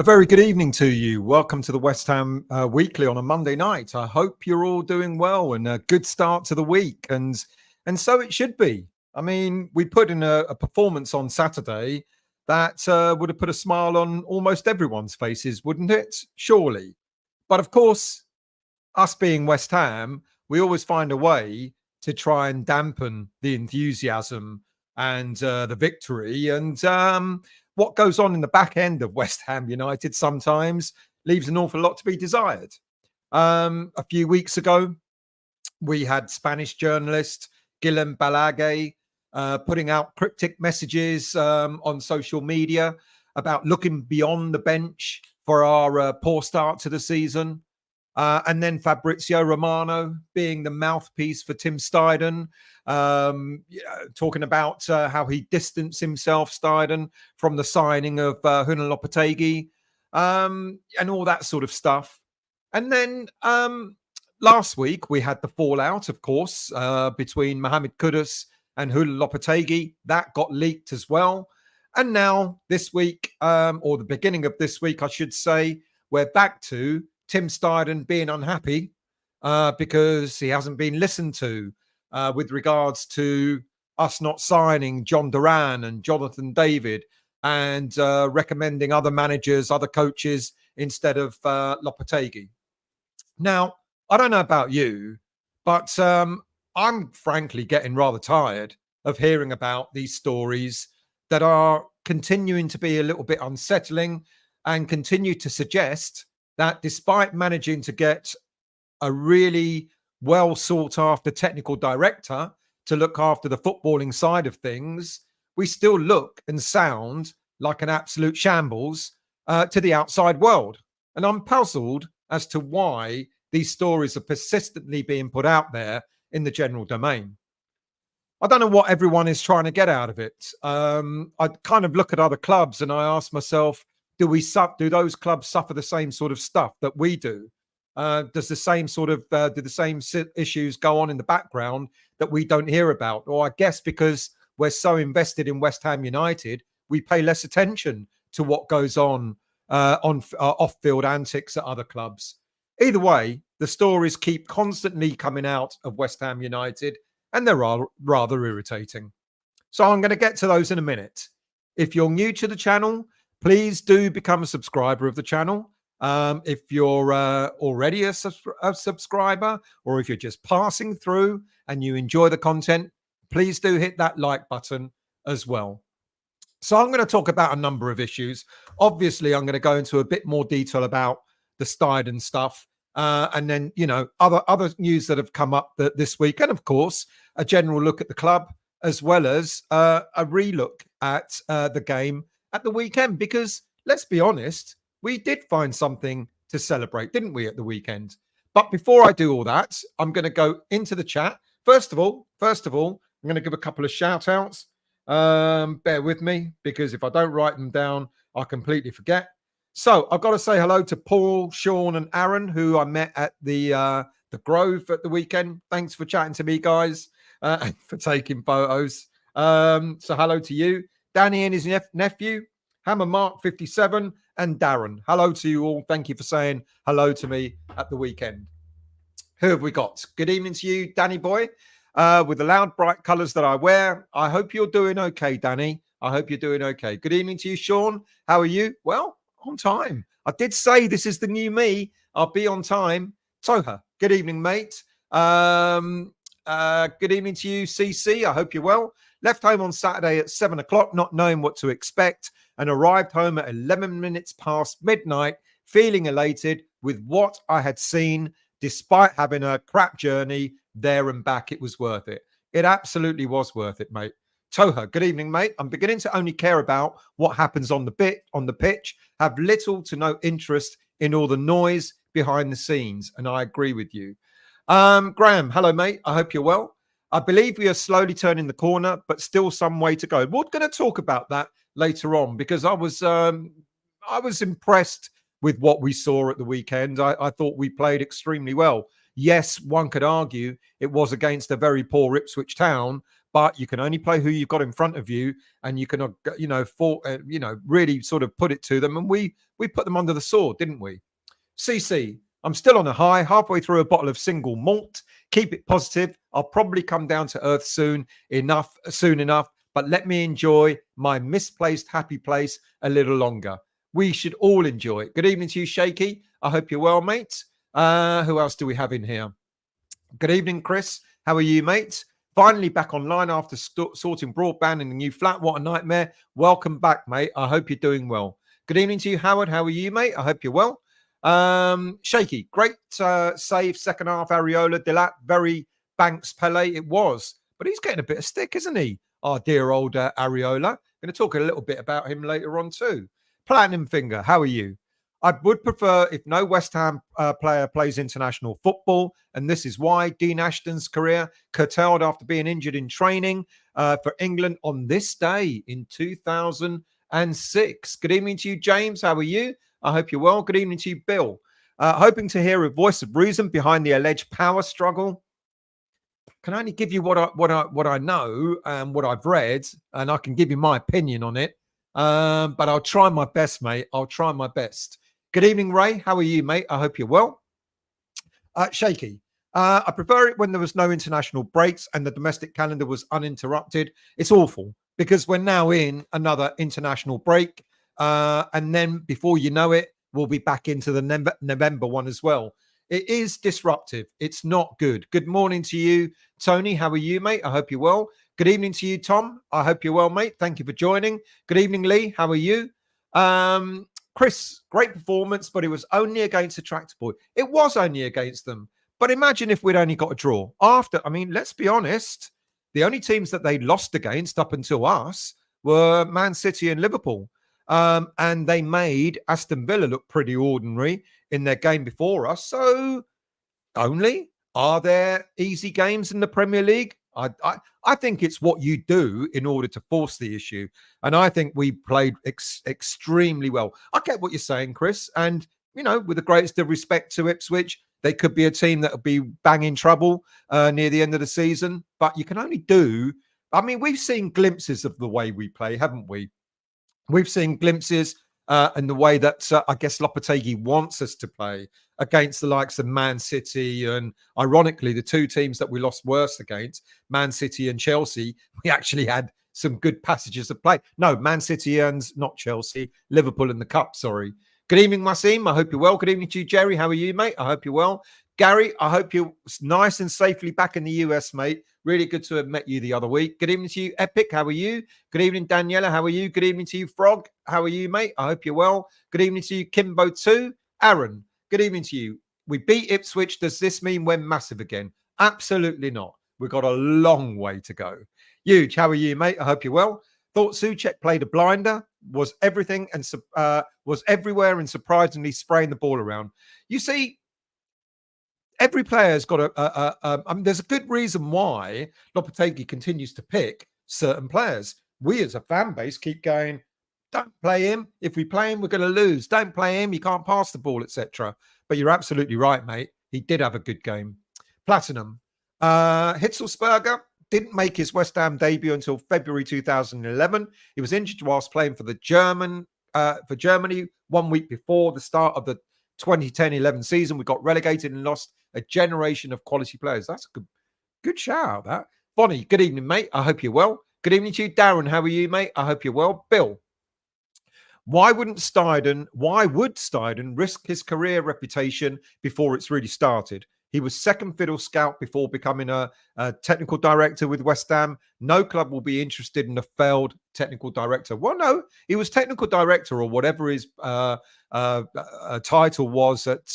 very good evening to you. Welcome to the West Ham Weekly on a Monday night. I hope you're all doing well and a good start to the week. And so it should be. I mean, we put in a performance on Saturday that would have put a smile on almost everyone's faces, wouldn't it? Surely. But of course, us being West Ham, we always find a way to try and dampen the enthusiasm and the victory. And what goes on in the back end of West Ham United sometimes leaves an awful lot to be desired. A few weeks ago, we had Spanish journalist Guillem Balaguer putting out cryptic messages on social media about looking beyond the bench for our poor start to the season. And then Fabrizio Romano being the mouthpiece for Tim Steidten, talking about how he distanced himself, Steidten, from the signing of Hunan Lopetegui, and all that sort of stuff. And then last week we had the fallout, of course, between Mohamed Kudus and Hunan Lopetegui. That got leaked as well. And now this week, or the beginning of this week, I should say, we're back to Tim Steidten being unhappy because he hasn't been listened to with regards to us not signing John Duran and Jonathan David and recommending other managers, other coaches instead of Lopetegui. Now, I don't know about you, but I'm frankly getting rather tired of hearing about these stories that are continuing to be a little bit unsettling and continue to suggest that despite managing to get a really well sought after technical director to look after the footballing side of things, we still look and sound like an absolute shambles to the outside world. And I'm puzzled as to why these stories are persistently being put out there in the general domain. I don't know what everyone is trying to get out of it. I kind of look at other clubs and I ask myself, do those clubs suffer the same sort of stuff that we do? Does the same sort of do the same issues go on in the background that we don't hear about? Or I guess because we're so invested in West Ham United, we pay less attention to what goes on off-field antics at other clubs. Either way, the stories keep constantly coming out of West Ham United, and they're rather irritating. So I'm going to get to those in a minute. If you're new to the channel, please do become a subscriber of the channel. If you're already a subscriber, or if you're just passing through and you enjoy the content, please do hit that like button as well. So I'm going to talk about a number of issues. Obviously, I'm going to go into a bit more detail about the Steidten stuff, and then, other news that have come up this week. And of course, a general look at the club, as well as a relook at the game at the weekend, because let's be honest, we did find something to celebrate, didn't we, at the weekend? But before I do all that, I'm going to go into the chat. First of all, I'm going to give a couple of shout outs. Bear with me, because if I don't write them down, I'll completely forget. So I've got to say hello to Paul, Sean and Aaron, who I met at the Grove at the weekend. Thanks for chatting to me, guys, and for taking photos. So hello to you. Danny and his nephew, Hammer Mark 57, and Darren. Hello to you all. Thank you for saying hello to me at the weekend. Who have we got? Good evening to you, Danny boy, with the loud, bright colours that I wear. I hope you're doing okay, Danny. I hope you're doing okay. Good evening to you, Sean. How are you? Well, on time. I did say this is the new me. I'll be on time. Toha, good evening, mate. Good evening to you, CC. I hope you're well. Left home on Saturday at 7 o'clock, not knowing what to expect, and arrived home at 11 minutes past midnight, feeling elated with what I had seen. Despite having a crap journey there and back, it was worth it. It absolutely was worth it, mate. Toha, good evening, mate. I'm beginning to only care about what happens on the pitch, have little to no interest in all the noise behind the scenes, and I agree with you. Graham, hello, mate. I hope you're well. I believe we are slowly turning the corner, but still some way to go. We're going to talk about that later on, because I was impressed with what we saw at the weekend. I thought we played extremely well. Yes, one could argue it was against a very poor Ipswich Town, but you can only play who you've got in front of you, and you can, really sort of put it to them. And we put them under the sword, didn't we? CC, I'm still on a high, halfway through a bottle of single malt. Keep it positive. I'll probably come down to earth soon enough, but let me enjoy my misplaced happy place a little longer. We should all enjoy it. Good evening to you, Shaky. I hope you're well, mate. Who else do we have in here? Good evening, Chris. How are you, mate? Finally back online after sorting broadband in the new flat. What a nightmare. Welcome back, mate. I hope you're doing well. Good evening to you, Howard. How are you, mate? I hope you're well. Shaky, great save, second half, Areola, Dilat, very Banks, Pele, it was. But he's getting a bit of stick, isn't he? Our dear old Areola. Going to talk a little bit about him later on too. Platinum Finger, how are you? I would prefer if no West Ham player plays international football, and this is why. Dean Ashton's career curtailed after being injured in training for England on this day in 2006. Good evening to you, James. How are you? I hope you're well. Good evening to you, Bill. Hoping to hear a voice of reason behind the alleged power struggle. Can only give you what I know and what I've read, and I can give you my opinion on it. But I'll try my best, mate. I'll try my best. Good evening, Ray. How are you, mate? I hope you're well. Shaky. I prefer it when there was no international breaks and the domestic calendar was uninterrupted. It's awful because we're now in another international break. And then before you know it, we'll be back into the November one as well. It is disruptive. It's not good. Good morning to you, Tony. How are you, mate? I hope you're well. Good evening to you, Tom. I hope you're well, mate. Thank you for joining. Good evening, Lee. How are you? Chris, great performance, but it was only against the Tractor Boy. It was only against them. But imagine if we'd only got a draw. Let's be honest, the only teams that they lost against up until us were Man City and Liverpool. And they made Aston Villa look pretty ordinary in their game before us. So are there easy games in the Premier League? I think it's what you do in order to force the issue. And I think we played extremely well. I get what you're saying, Chris. And, with the greatest of respect to Ipswich, they could be a team that will be banging trouble near the end of the season. But you can only we've seen glimpses of the way we play, haven't we? We've seen glimpses in the way that I guess Lopetegui wants us to play against the likes of Man City. And ironically, the two teams that we lost worst against, Man City and Chelsea, we actually had some good passages of play. No, Man City and not Chelsea, Liverpool in the Cup, sorry. Good evening, Wasim. I hope you're well. Good evening to you, Jerry. How are you, mate? I hope you're well. Gary, I hope you're nice and safely back in the US, mate. Really good to have met you the other week. Good evening to you, Epic. How are you? Good evening, Daniela. How are you? Good evening to you, Frog. How are you, mate? I hope you're well. Good evening to you, Kimbo 2. Aaron, good evening to you. We beat Ipswich. Does this mean we're massive again? Absolutely not. We've got a long way to go. Huge. How are you, mate? I hope you're well. Thought Souček played a blinder, was everything and was everywhere and surprisingly spraying the ball around. You see, every player's got there's a good reason why Lopetegui continues to pick certain players. We as a fan base keep going, don't play him. If we play him, we're going to lose. Don't play him. You can't pass the ball, etc. But you're absolutely right, mate. He did have a good game. Platinum. Hitzelsberger didn't make his West Ham debut until February 2011. He was injured whilst playing for Germany 1 week before the start of the 2010-11 season. We got relegated and lost a generation of quality players. That's a good shout out, that. Bonnie, good evening, mate. I hope you're well. Good evening to you, Darren. How are you, mate? I hope you're well. Bill, why would Steidten risk his career reputation before it's really started? He was second fiddle scout before becoming a technical director with West Ham. No club will be interested in a failed technical director. Well, no, he was technical director or whatever his title was at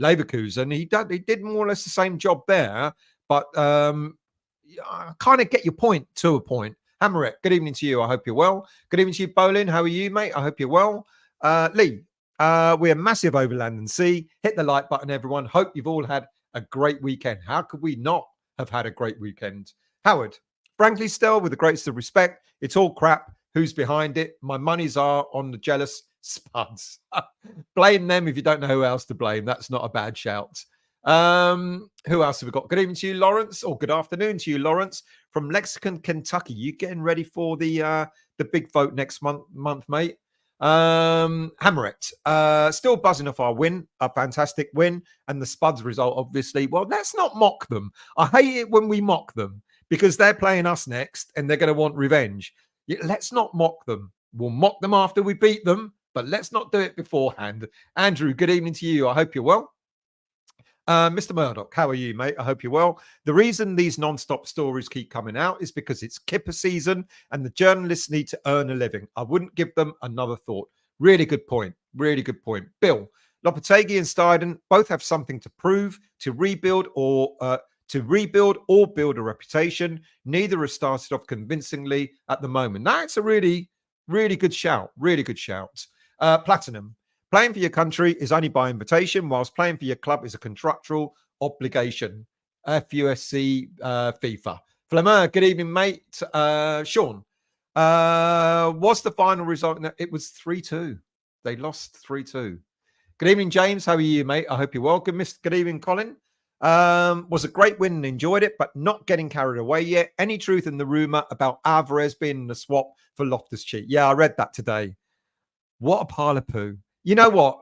Leverkusen. He did more or less the same job there. But I kind of get your point to a point. Hammerette, good evening to you. I hope you're well. Good evening to you, Bolin. How are you, mate? I hope you're well. Lee. We're massive over land and sea. Hit the like button, everyone. Hope you've all had a great weekend. How could we not have had a great weekend? Howard, frankly, still, with the greatest of respect, it's all crap. Who's behind it? My monies are on the jealous spuds. Blame them if you don't know who else to blame. That's not a bad shout. Who else have we got? Good evening to you, Lawrence, or good afternoon to you, Lawrence, from Lexington, Kentucky. You getting ready for the big vote next month, mate? Hammerit, still buzzing off our win, a fantastic win, and the Spuds result, obviously. Well, let's not mock them. I hate it when we mock them because they're playing us next and they're going to want revenge. Let's not mock them. We'll mock them after we beat them, but let's not do it beforehand. Andrew, good evening to you. I hope you're well. Mr. Murdoch, how are you, mate? I hope you're well. The reason these non-stop stories keep coming out is because it's kipper season and the journalists need to earn a living. I wouldn't give them another thought. Really good point. Really good point. Bill, Lopetegui and Steidten both have something to prove, to rebuild or build a reputation. Neither have started off convincingly at the moment. That's a really, really good shout. Really good shout. Platinum. Playing for your country is only by invitation, whilst playing for your club is a contractual obligation. FUSC FIFA. Flamer, good evening, mate. Sean, what's the final result? It was 3-2. They lost 3-2. Good evening, James. How are you, mate? I hope you're well. Good evening, Colin. Was a great win and enjoyed it, but not getting carried away yet. Any truth in the rumor about Alvarez being in the swap for Loftus-Cheek? Yeah, I read that today. What a pile of poo. You know what?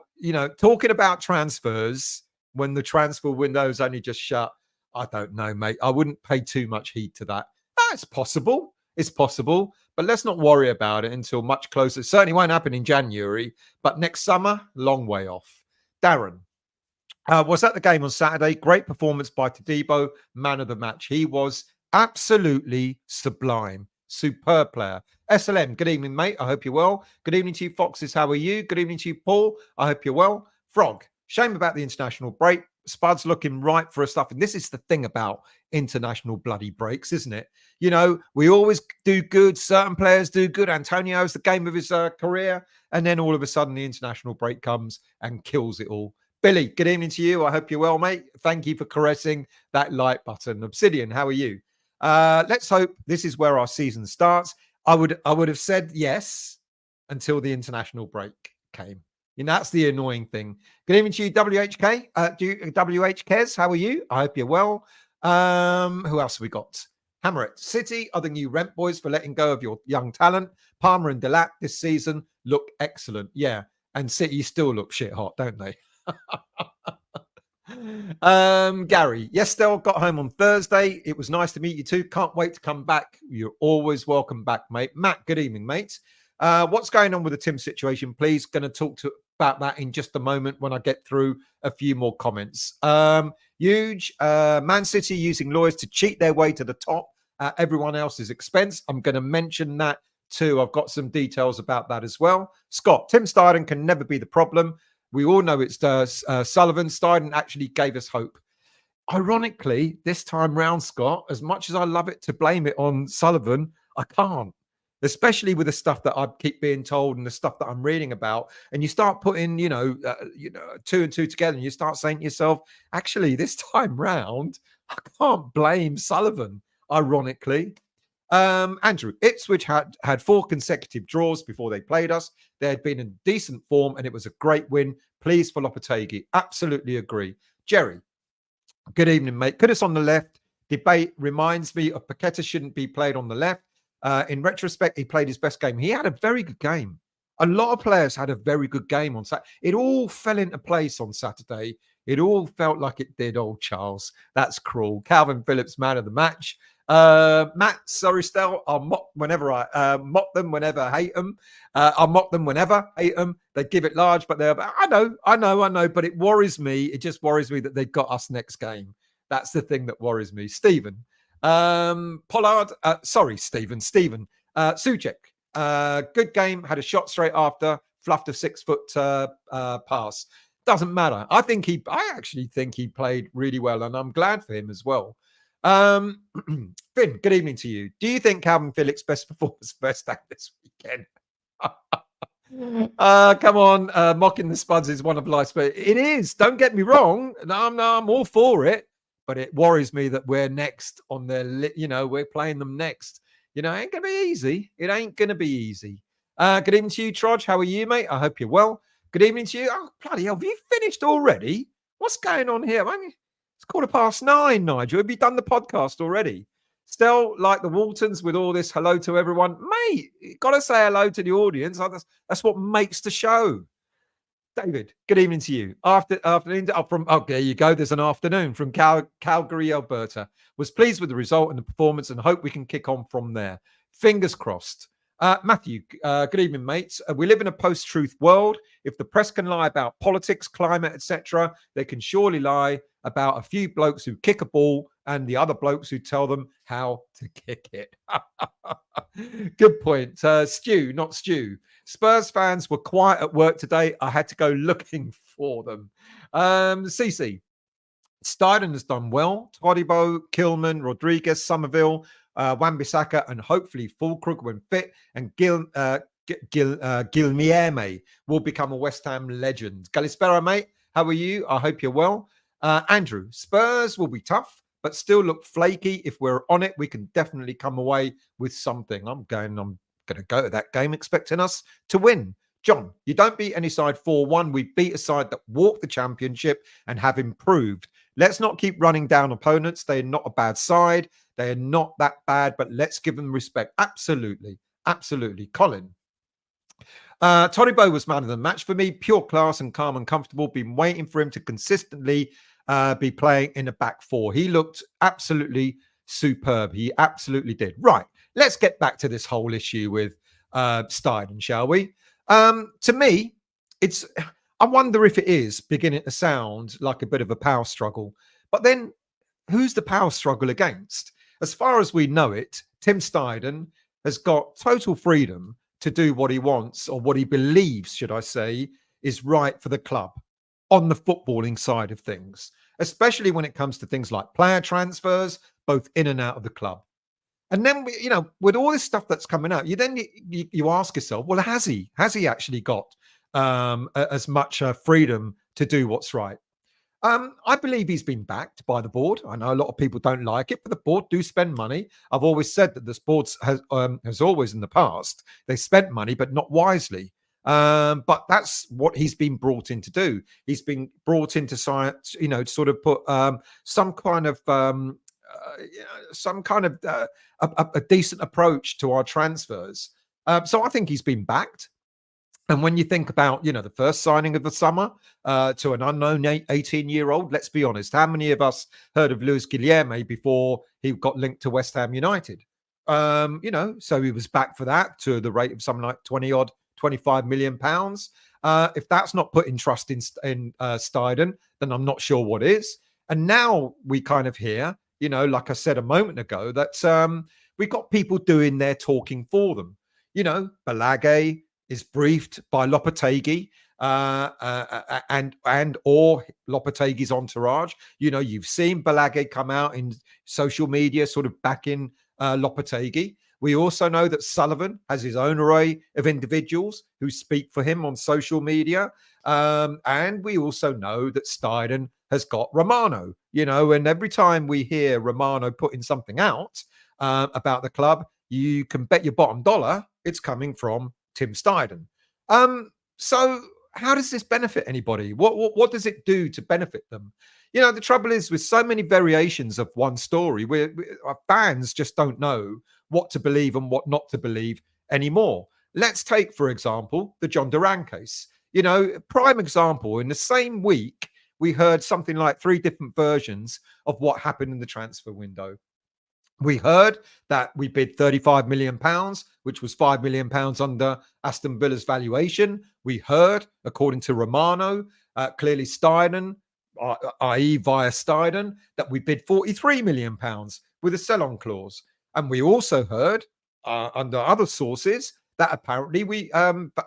Talking about transfers when the transfer window's only just shut, I don't know, mate. I wouldn't pay too much heed to that. It's possible. It's possible. But let's not worry about it until much closer. It certainly won't happen in January. But next summer, long way off. Darren, was at the game on Saturday. Great performance by Todibo, man of the match. He was absolutely sublime. Superb player. SLM, good evening, mate. I hope you're well. Good evening to you, Foxes. How are you? Good evening to you, Paul. I hope you're well. Frog, shame about the international break. Spud's looking right for a stuff. And this is the thing about international bloody breaks, isn't it? We always do good. Certain players do good. Antonio's the game of his career. And then all of a sudden, the international break comes and kills it all. Billy, good evening to you. I hope you're well, mate. Thank you for caressing that like button. Obsidian, how are you? Let's hope this is where our season starts. I would have said yes until the international break came. That's the annoying thing. Good evening to you, WHK. WHKs, how are you? I hope you're well. Who else have we got? Hammerit. City are the new rent boys for letting go of your young talent. Palmer and Delap this season look excellent. Yeah, and City still look shit hot, don't they? Gary, yes, Del got home on Thursday. It was nice to meet you too. Can't wait to come back. You're always welcome back, mate. Matt, good evening, mate. What's going on with the Tim situation? Please, going to talk about that in just a moment when I get through a few more comments. Huge. Man City using lawyers to cheat their way to the top at everyone else's expense. I'm going to mention that too. I've got some details about that as well. Scott, Tim Steidten can never be the problem. We all know it's Sullivan. Steidten actually gave us hope. Ironically, this time round, Scott, as much as I love it to blame it on Sullivan, I can't, especially with the stuff that I keep being told and the stuff that I'm reading about. And you start putting, two and two together and you start saying to yourself, actually, this time round, I can't blame Sullivan, ironically. Andrew, Ipswich had 4 consecutive draws before they played us. They had been in decent form and it was a great win. Please for Lopetegui. Absolutely agree. Jerry, good evening, mate. Put us on the left. Debate reminds me of Paqueta shouldn't be played on the left. In retrospect, he played his best game. He had a very good game. A lot of players had a very good game on Saturday. It all fell into place on Saturday. It all felt like it did, old Charles. That's cruel. Calvin Phillips, man of the match. Matt, sorry, Stel, I'll mock whenever I mock them, whenever I hate them. I'll mock them whenever I hate them. They give it large, but I know. But it worries me. It just worries me that they've got us next game. That's the thing that worries me. Stephen, Pollard, Stephen, Suchek, good game. Had a shot straight after, fluffed a 6-foot pass. Doesn't matter. I actually think he played really well, and I'm glad for him as well. Finn, good evening to you. Do you think Calvin Phillips' best performance first time this weekend? Come on, mocking the Spuds is one of life's, but it is. Don't get me wrong. No, I'm all for it, but it worries me that we're next on their. We're playing them next. It ain't gonna be easy. It ain't gonna be easy. Good evening to you, Trudge. How are you, mate? I hope you're well. Good evening to you. Oh, bloody hell, have you finished already? What's going on here? It's 9:15, Nigel. Have you done the podcast already? Still, like the Waltons, with all this hello to everyone, mate. Got to say hello to the audience. That's what makes the show. David, good evening to you. Afternoon from there you go. There's an afternoon from Calgary, Alberta. Was pleased with the result and the performance, and hope we can kick on from there. Fingers crossed. Matthew, good evening, mates. We live in a post-truth world. If the press can lie about politics, climate, etc., they can surely lie about a few blokes who kick a ball and the other blokes who tell them how to kick it. Good point. Stu, not Stu. Spurs fans were quiet at work today. I had to go looking for them. CC. Steidten has done well. Todibo, Kilman, Rodriguez, Somerville, Wan-Bissaka, and hopefully Fulkrug when fit. And Guilherme will become a West Ham legend. Galispera, mate. How are you? I hope you're well. Andrew, Spurs will be tough, but still look flaky. If we're on it, we can definitely come away with something. I'm going to go to that game expecting us to win. John, you don't beat any side 4-1. We beat a side that walked the championship and have improved. Let's not keep running down opponents. They're not a bad side. They are not that bad, but let's give them respect. Absolutely. Absolutely. Colin. Todibo was man of the match for me. Pure class and calm and comfortable. Been waiting for him to consistently be playing in a back four. He looked absolutely superb. He absolutely did. Right. Let's get back to this whole issue with Steidten, shall we? To me, I wonder if it is beginning to sound like a bit of a power struggle. But then who's the power struggle against? As far as we know it, Tim Steidten has got total freedom to do what he wants, or what he believes, should I say, is right for the club on the footballing side of things, especially when it comes to things like player transfers, both in and out of the club. And then, with all this stuff that's coming out, you ask yourself, well, has he actually got as much freedom to do what's right? I believe he's been backed by the board. I know a lot of people don't like it, but the board do spend money. I've always said that the sports has always in the past, they spent money, but not wisely. But that's what he's been brought in to do. He's been brought into science, to sort of put some kind of a decent approach to our transfers. So I think he's been backed. And when you think about, the first signing of the summer to an unknown 18-year-old, let's be honest, how many of us heard of Luis Guilherme before he got linked to West Ham United? So he was back for that to the rate of something like 25 million pounds. If that's not putting trust in Steidten, then I'm not sure what is. And now we kind of hear, like I said a moment ago, that we've got people doing their talking for them. Balage is briefed by Lopetegui and or Lopetegui's entourage. You've seen Balage come out in social media sort of backing Lopetegui. We also know that Sullivan has his own array of individuals who speak for him on social media. And we also know that Steidten has got Romano, and every time we hear Romano putting something out about the club, you can bet your bottom dollar it's coming from Tim Steidten. So how does this benefit anybody? What does it do to benefit them? The trouble is with so many variations of one story, our fans just don't know what to believe and what not to believe anymore. Let's take, for example, the John Duran case. Prime example, in the same week, we heard something like 3 different versions of what happened in the transfer window. We heard that we bid £35 million, which was £5 million under Aston Villa's valuation. We heard, according to Romano, clearly Steidten, i.e. via Steidten, that we bid £43 million with a sell-on clause. And we also heard, under other sources, that apparently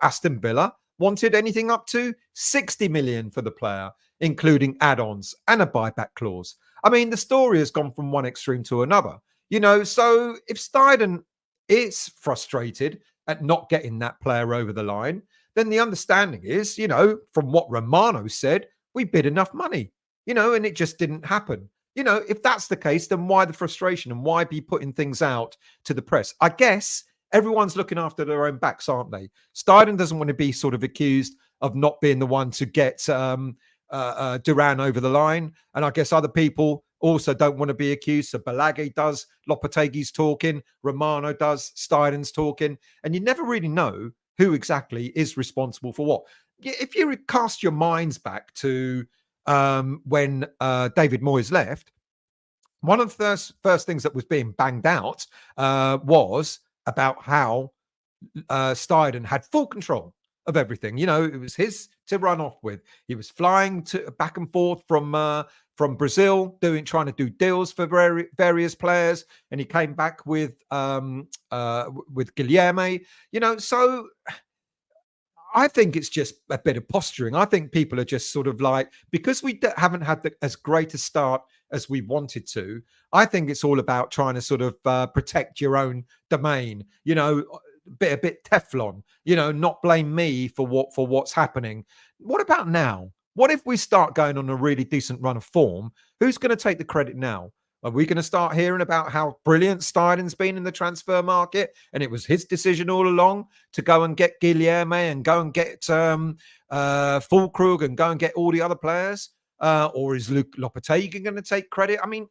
Aston Villa wanted anything up to 60 million for the player, including add-ons and a buyback clause. I mean, the story has gone from one extreme to another. So if Steidten is frustrated at not getting that player over the line, then the understanding is, from what Romano said, we bid enough money, and it just didn't happen. If that's the case, then why the frustration and why be putting things out to the press? I guess everyone's looking after their own backs, aren't they? Steidten doesn't want to be sort of accused of not being the one to get Duran over the line. And I guess other people also don't want to be accused. So Balagi does, Lopetegui's talking, Romano does, Steidten's talking. And you never really know who exactly is responsible for what. If you cast your minds back to when David Moyes left, one of the first things that was being banged out was about how Steidten had full control of everything. You know, it was his to run off with. He was flying back and forth from Brazil, trying to do deals for various players, and he came back with Guilherme. You know, so I think it's just a bit of posturing. I think people are just sort of like, because we haven't had as great a start as we wanted to, I think it's all about trying to sort of protect your own domain, you know, a bit Teflon, you know, not blame me for what's happening. What about now? What if we start going on a really decent run of form? Who's going to take the credit now? Are we going to start hearing about how brilliant Steidten's been in the transfer market, and it was his decision all along to go and get Guilherme and go and get Fulkrug and go and get all the other players? Or is Luke Lopetegui going to take credit? I mean,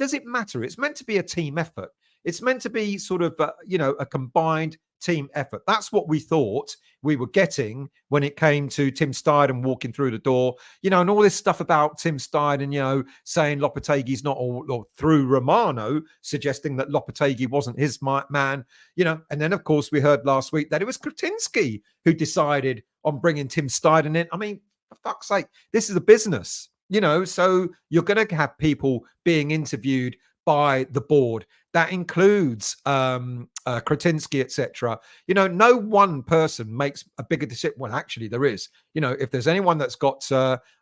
does it matter? It's meant to be a team effort. It's meant to be sort of, a combined team effort. That's what we thought we were getting when it came to Tim Steidten walking through the door, you know, and all this stuff about Tim Steidten, you know, saying Lopetegui's not all, or through Romano, suggesting that Lopetegui wasn't his man, you know. And then, of course, we heard last week that it was Kretinsky who decided on bringing Tim Steidten in. I mean, for fuck's sake, this is a business, you know, so you're going to have people being interviewed by the board. That includes Kretinsky, etc. You know, no one person makes a bigger decision. Well, actually, there is. You know, if there's anyone that's got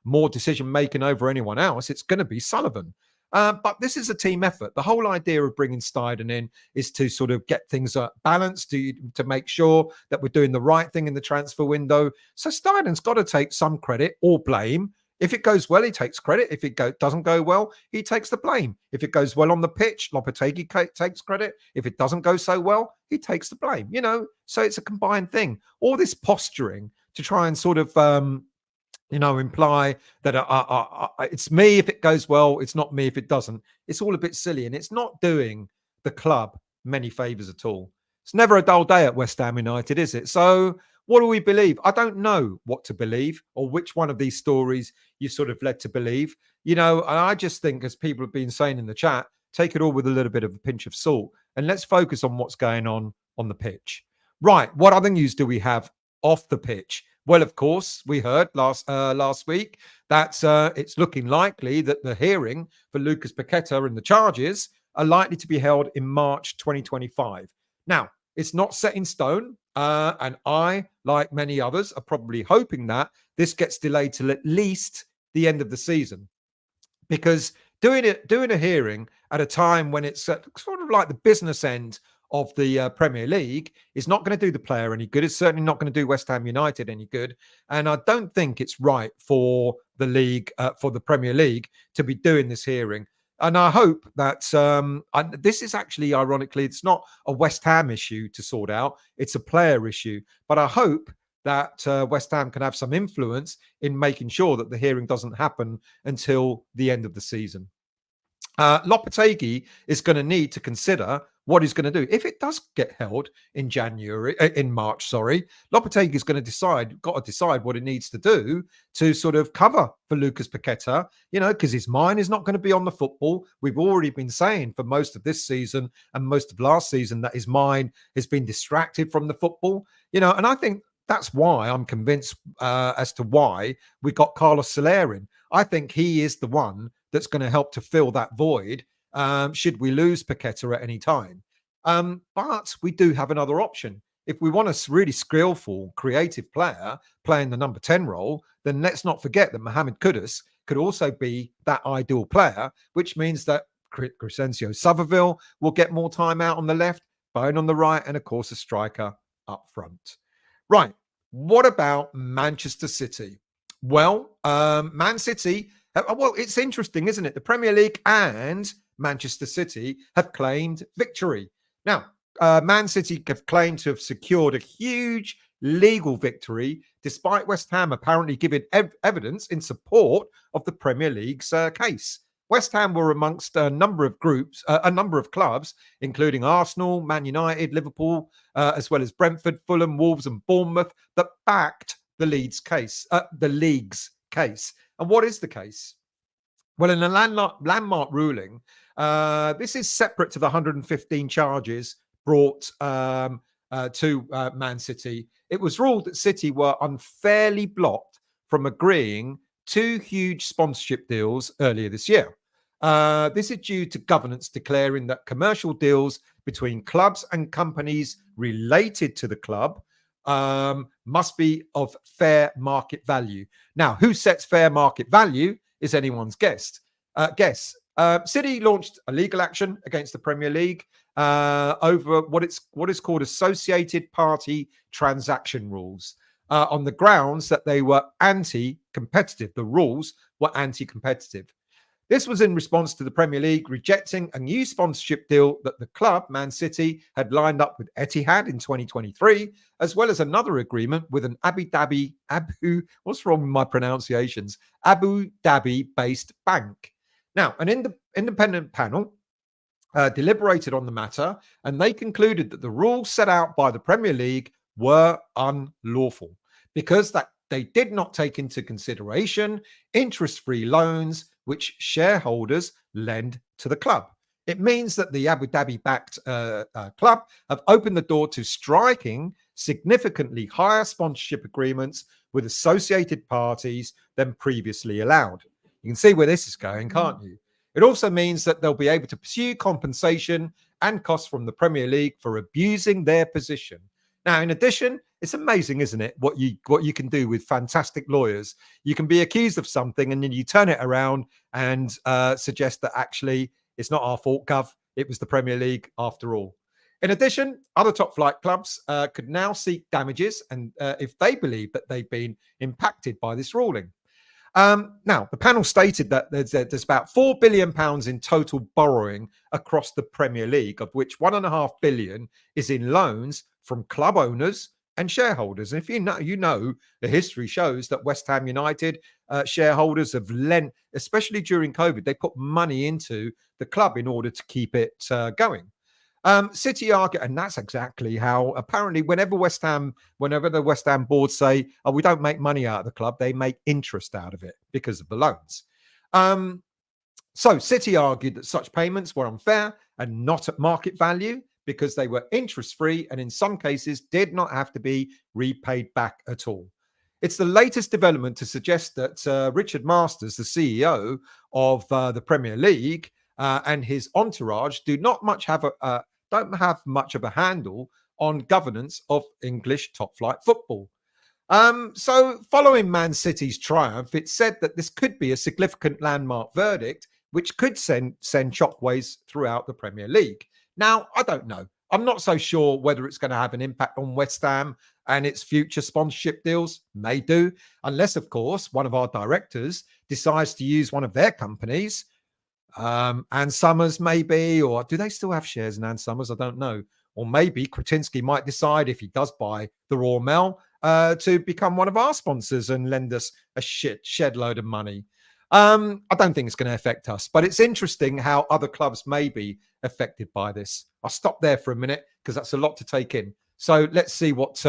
more decision making over anyone else, it's going to be Sullivan. But this is a team effort. The whole idea of bringing Steidten in is to sort of get things balanced, to make sure that we're doing the right thing in the transfer window. So Steidten's got to take some credit or blame. If it goes well, he takes credit. If it doesn't go well, he takes the blame. If it goes well on the pitch, Lopetegui takes credit. If it doesn't go so well, he takes the blame. You know, so it's a combined thing. All this posturing to try and sort of, imply that it's me if it goes well, it's not me if it doesn't. It's all a bit silly, and it's not doing the club many favours at all. It's never a dull day at West Ham United, is it? So what do we believe? I don't know what to believe, or which one of these stories you sort of led to believe. You know, and I just think, as people have been saying in the chat, take it all with a little bit of a pinch of salt, and let's focus on what's going on the pitch. Right. What other news do we have off the pitch? Well, of course, we heard last week that it's looking likely that the hearing for Lucas Paqueta and the charges are likely to be held in March 2025. Now, it's not set in stone. And I, like many others, are probably hoping that this gets delayed till at least the end of the season, because doing a hearing at a time when it's sort of like the business end of the Premier League is not going to do the player any good. It's certainly not going to do West Ham United any good. And I don't think it's right for the league, for the Premier League, to be doing this hearing. And I hope that this is actually, ironically, it's not a West Ham issue to sort out. It's a player issue. But I hope that West Ham can have some influence in making sure that the hearing doesn't happen until the end of the season. Lopetegui is going to need to consider what he's going to do. If it does get held in March, Lopetegui is going to got to decide what it needs to do to sort of cover for Lucas Paqueta, you know, because his mind is not going to be on the football. We've already been saying for most of this season and most of last season that his mind has been distracted from the football, you know, and I think that's why I'm convinced as to why we got Carlos Soler in. I think he is the one that's going to help to fill that void should we lose Paqueta at any time. But we do have another option. If we want a really skillful, creative player playing the number 10 role, then let's not forget that Mohamed Kudus could also be that ideal player, which means that Crescencio Southerville will get more time out on the left, Bone on the right, and of course a striker up front. Right. What about Manchester City? Well, Man City, well, it's interesting, isn't it? The Premier League and Manchester City have claimed victory. Now, Man City have claimed to have secured a huge legal victory, despite West Ham apparently giving evidence in support of the Premier League's case. West Ham were amongst a number of clubs, including Arsenal, Man United, Liverpool, as well as Brentford, Fulham, Wolves, and Bournemouth, that backed the league's case. And what is the case? Well, in a landmark ruling, this is separate to the 115 charges brought to Man City. It was ruled that City were unfairly blocked from agreeing 2 huge sponsorship deals earlier this year. This is due to governance declaring that commercial deals between clubs and companies related to the club must be of fair market value. Now, who sets fair market value is anyone's guess. City launched a legal action against the Premier League over what is called associated party transaction rules on the grounds that they were anti-competitive. The rules were anti-competitive. This was in response to the Premier League rejecting a new sponsorship deal that the club, Man City, had lined up with Etihad in 2023, as well as another agreement with an Abu Dhabi-based bank. Now, an independent panel deliberated on the matter, and they concluded that the rules set out by the Premier League were unlawful because that they did not take into consideration interest-free loans which shareholders lend to the club. It means that the Abu Dhabi-backed club have opened the door to striking significantly higher sponsorship agreements with associated parties than previously allowed. You can see where this is going, can't you? It also means that they'll be able to pursue compensation and costs from the Premier League for abusing their position. Now, in addition, it's amazing, isn't it, what you can do with fantastic lawyers. You can be accused of something and then you turn it around and suggest that actually it's not our fault, Gov. It was the Premier League after all. In addition, other top flight clubs could now seek damages and if they believe that they've been impacted by this ruling. Now, the panel stated that there's about £4 billion in total borrowing across the Premier League, of which £1.5 billion is in loans from club owners and shareholders. And if you know, the history shows that West Ham United shareholders have lent, especially during COVID, they put money into the club in order to keep it going. City argue, and that's exactly how apparently whenever the West Ham board say, oh, we don't make money out of the club, they make interest out of it because of the loans. So City argued that such payments were unfair and not at market value because they were interest-free and in some cases did not have to be repaid back at all. It's the latest development to suggest that Richard Masters, the CEO of the Premier League, and his entourage don't have much of a handle on governance of English top-flight football. So following Man City's triumph, it said that this could be a significant landmark verdict, which could send shockwaves throughout the Premier League. Now, I don't know. I'm not so sure whether it's going to have an impact on West Ham and its future sponsorship deals. May do, unless, of course, one of our directors decides to use one of their companies. Ann Summers, maybe, or do they still have shares in Ann Summers? I don't know. Or maybe Kretinsky might decide, if he does buy the Royal Mail, to become one of our sponsors and lend us a shed load of money. I don't think it's going to affect us, but it's interesting how other clubs may be affected by this. I'll stop there for a minute because that's a lot to take in. So let's see what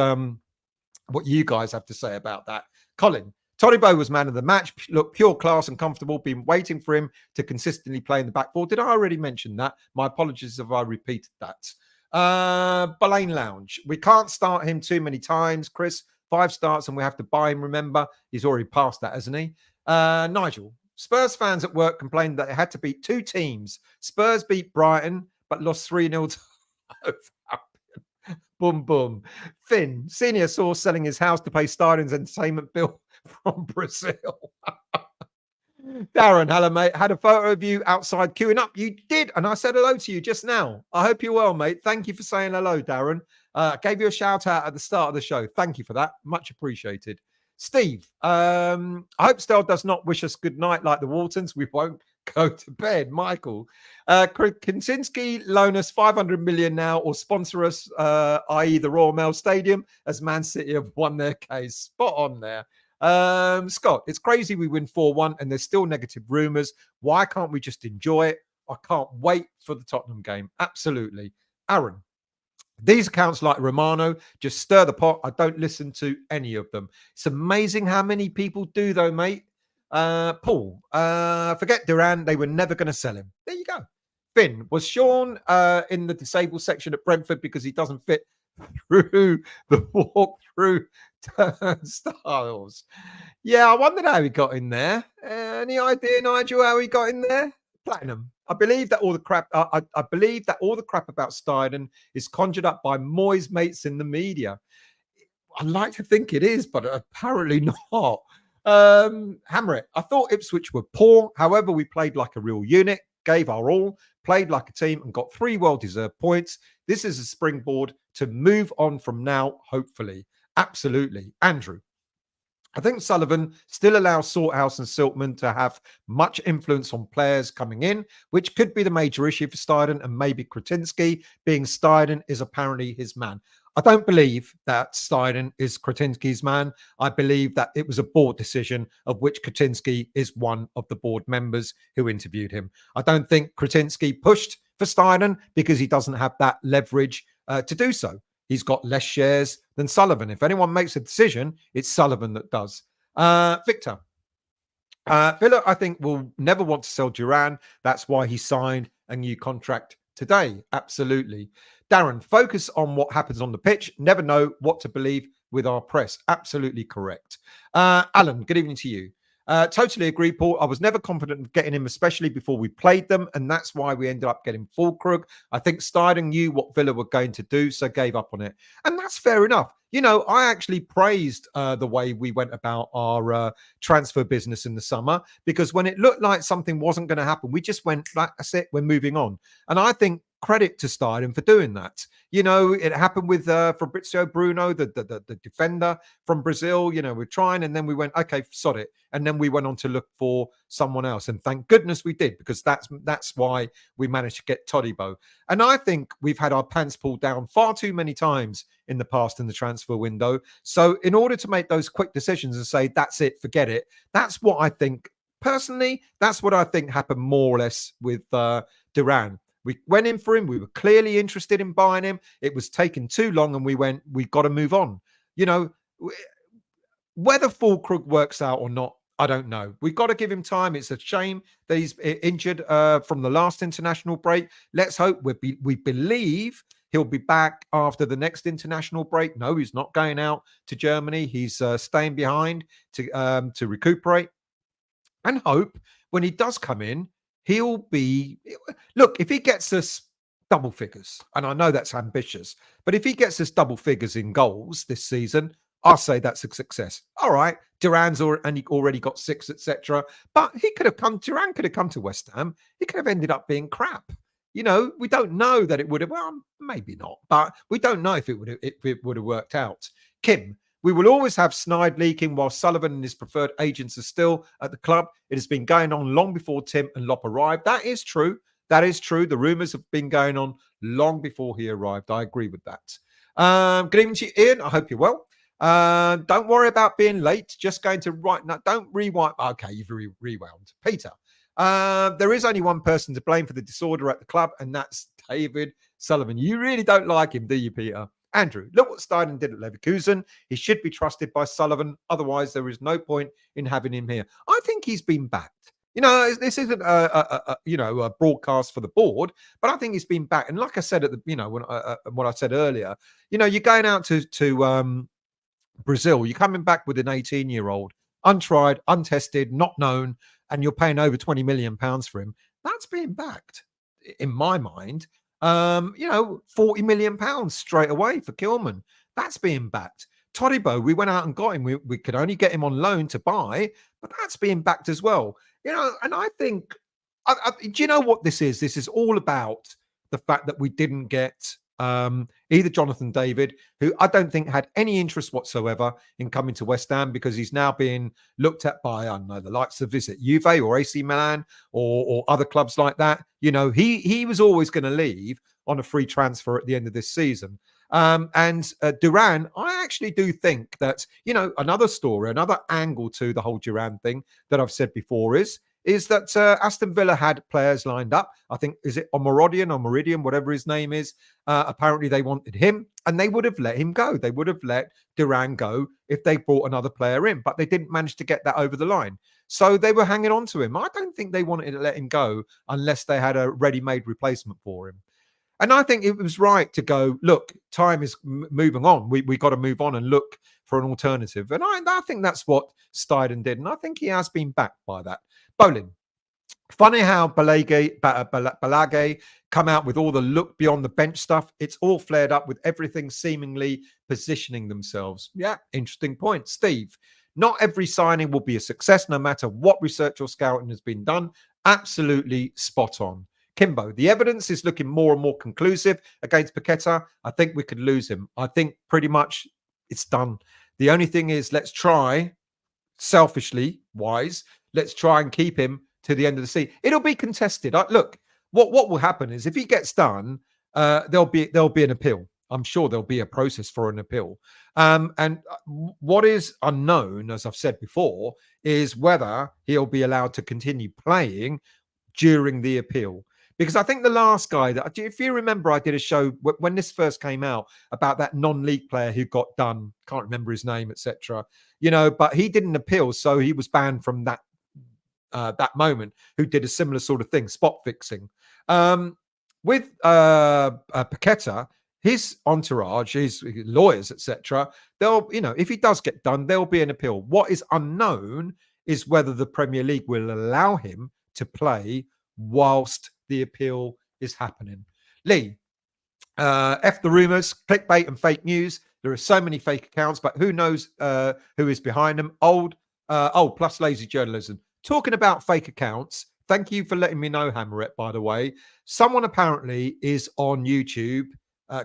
you guys have to say about that. Colin, Todibo was man of the match. Look, pure class and comfortable. Been waiting for him to consistently play in the back four. Did I already mention that? My apologies if I repeated that. Balain Lounge. We can't start him too many times, Chris. 5 starts and we have to buy him, remember? He's already passed that, hasn't he? Nigel. Spurs fans at work complained that they had to beat 2 teams. Spurs beat Brighton, but lost 3-0 to Boom, boom. Finn. Senior source selling his house to pay Steidten's entertainment bill from Brazil. Darren, hello, mate. Had a photo of you outside queuing up. You did, and I said hello to you just now. I hope you're well, mate. Thank you for saying hello, Darren. I gave you a shout out at the start of the show. Thank you for that. Much appreciated. Steve, I hope Stell does not wish us good night like the Waltons. We won't go to bed, Michael. Kaczynski, loan us 500 million now or sponsor us, i.e. the Royal Mail Stadium, as Man City have won their case. Spot on there. Scott, it's crazy we win 4-1 and there's still negative rumours. Why can't we just enjoy it? I can't wait for the Tottenham game. Absolutely. Aaron, these accounts like Romano just stir the pot. I don't listen to any of them. It's amazing how many people do, though, mate. Paul, forget Duran. They were never going to sell him. There you go. Finn, was Sean in the disabled section at Brentford because he doesn't fit through the walk-through turnstiles? Yeah, I wondered how he got in there. Any idea, Nigel, how he got in there? Platinum. I believe that all the crap. I believe that all the crap about Steidten is conjured up by Moyes' mates in the media. I'd like to think it is, but apparently not. Hammer it. I thought Ipswich were poor. However, we played like a real unit, gave our all, played like a team, and got 3 well-deserved points. This is a springboard to move on from now, hopefully. Absolutely. Andrew, I think Sullivan still allows Sorthouse and Siltman to have much influence on players coming in, which could be the major issue for Steidten and maybe Kretinsky, being Steidten is apparently his man. I don't believe that Steidten is Kretinsky's man. I believe that it was a board decision of which Kretinsky is one of the board members who interviewed him. I don't think Kretinsky pushed for Steidten because he doesn't have that leverage to do so. He's got less shares than Sullivan. If anyone makes a decision, it's Sullivan that does. Victor. Villa, I think, will never want to sell Duran. That's why he signed a new contract today. Absolutely. Darren, focus on what happens on the pitch. Never know what to believe with our press. Absolutely correct. Alan, good evening to you. Totally agree, Paul. I was never confident of getting him, especially before we played them, and that's why we ended up getting Fulkrug. I think Steidten knew what Villa were going to do, so gave up on it. And that's fair enough. You know, I actually praised the way we went about our transfer business in the summer, because when it looked like something wasn't going to happen, we just went, that's it, we're moving on. And I think credit to Steidten for doing that. You know, it happened with Fabrizio Bruno, the defender from Brazil. You know, we're trying, and then we went, okay, sod it. And then we went on to look for someone else. And thank goodness we did, because that's why we managed to get Todibo. And I think we've had our pants pulled down far too many times in the past in the transfer window. So in order to make those quick decisions and say, that's it, forget it, that's what I think, personally, that's what I think happened more or less with Duran. We went in for him. We were clearly interested in buying him. It was taking too long, and we went, we've got to move on. You know, whether Fulkrug works out or not, I don't know. We've got to give him time. It's a shame that he's injured from the last international break. Let's hope we believe he'll be back after the next international break. No, he's not going out to Germany. He's staying behind to recuperate, and hope when he does come in, he'll be, look, if he gets us double figures, and I know that's ambitious, but if he gets us double figures in goals this season, I'll say that's a success. All right, Duran's already got 6, etc. But Duran could have come to West Ham. He could have ended up being crap. You know, we don't know that it would have, well, maybe not, but we don't know if it would have worked out. Kim, we will always have Snide leaking while Sullivan and his preferred agents are still at the club. It has been going on long before Tim and Lop arrived. That is true. That is true. The rumours have been going on long before he arrived. I agree with that. Good evening to you, Ian. I hope you're well. Don't worry about being late. Just going to write. No, don't rewind. Okay, you've rewound. Peter, there is only one person to blame for the disorder at the club, and that's David Sullivan. You really don't like him, do you, Peter? Andrew, look what Steidten did at Leverkusen. He should be trusted by Sullivan. Otherwise, there is no point in having him here. I think he's been backed. You know, this isn't a broadcast for the board, but I think he's been backed. And like I said at the, when what I said earlier, you're going out to Brazil. You're coming back with an 18-year-old, untried, untested, not known, and you're paying over £20 million for him. That's being backed, in my mind. 40 million pounds straight away for Kilman. That's being backed. Todibo, we went out and got him. We could only get him on loan to buy, but that's being backed as well. And I think, do you know what this is? This is all about the fact that we didn't get either Jonathan David, who I don't think had any interest whatsoever in coming to West Ham because he's now being looked at by, I don't know, the likes of, is it Juve or AC Milan or other clubs like that. You know, he was always going to leave on a free transfer at the end of this season. And Duran, I actually do think that, you know, another story, another angle to the whole Duran thing that I've said before is that Aston Villa had players lined up. I think, is it Meridian, whatever his name is. Apparently they wanted him and they would have let him go. They would have let Duran go if they brought another player in, but they didn't manage to get that over the line. So they were hanging on to him. I don't think they wanted to let him go unless they had a ready-made replacement for him. And I think it was right to go, look, time is moving on. We got to move on and look for an alternative. And I think that's what Steidten did. And I think he has been backed by that. Bolin, funny how Balage come out with all the look beyond the bench stuff. It's all flared up with everything seemingly positioning themselves. Yeah, interesting point. Steve, not every signing will be a success, no matter what research or scouting has been done. Absolutely spot on. Kimbo, the evidence is looking more and more conclusive against Paqueta. I think we could lose him. I think pretty much it's done. The only thing is, let's try, selfishly wise, let's try and keep him to the end of the season. It'll be contested. Look, what will happen is if he gets done, there'll be an appeal. I'm sure there'll be a process for an appeal. And what is unknown, as I've said before, is whether he'll be allowed to continue playing during the appeal. Because I think the last guy that, if you remember, I did a show when this first came out about that non-league player who got done. Can't remember his name, etc. You know, but he didn't appeal, so he was banned from that moment. Who did a similar sort of thing, spot fixing. With Paqueta, his entourage, his lawyers, etc. They'll, you know, if he does get done, there'll be an appeal. What is unknown is whether the Premier League will allow him to play whilst the appeal is happening. Lee, F the rumours, clickbait and fake news. There are so many fake accounts, but who knows who is behind them? Plus lazy journalism. Talking about fake accounts, thank you for letting me know, Hammerette, by the way. Someone apparently is on YouTube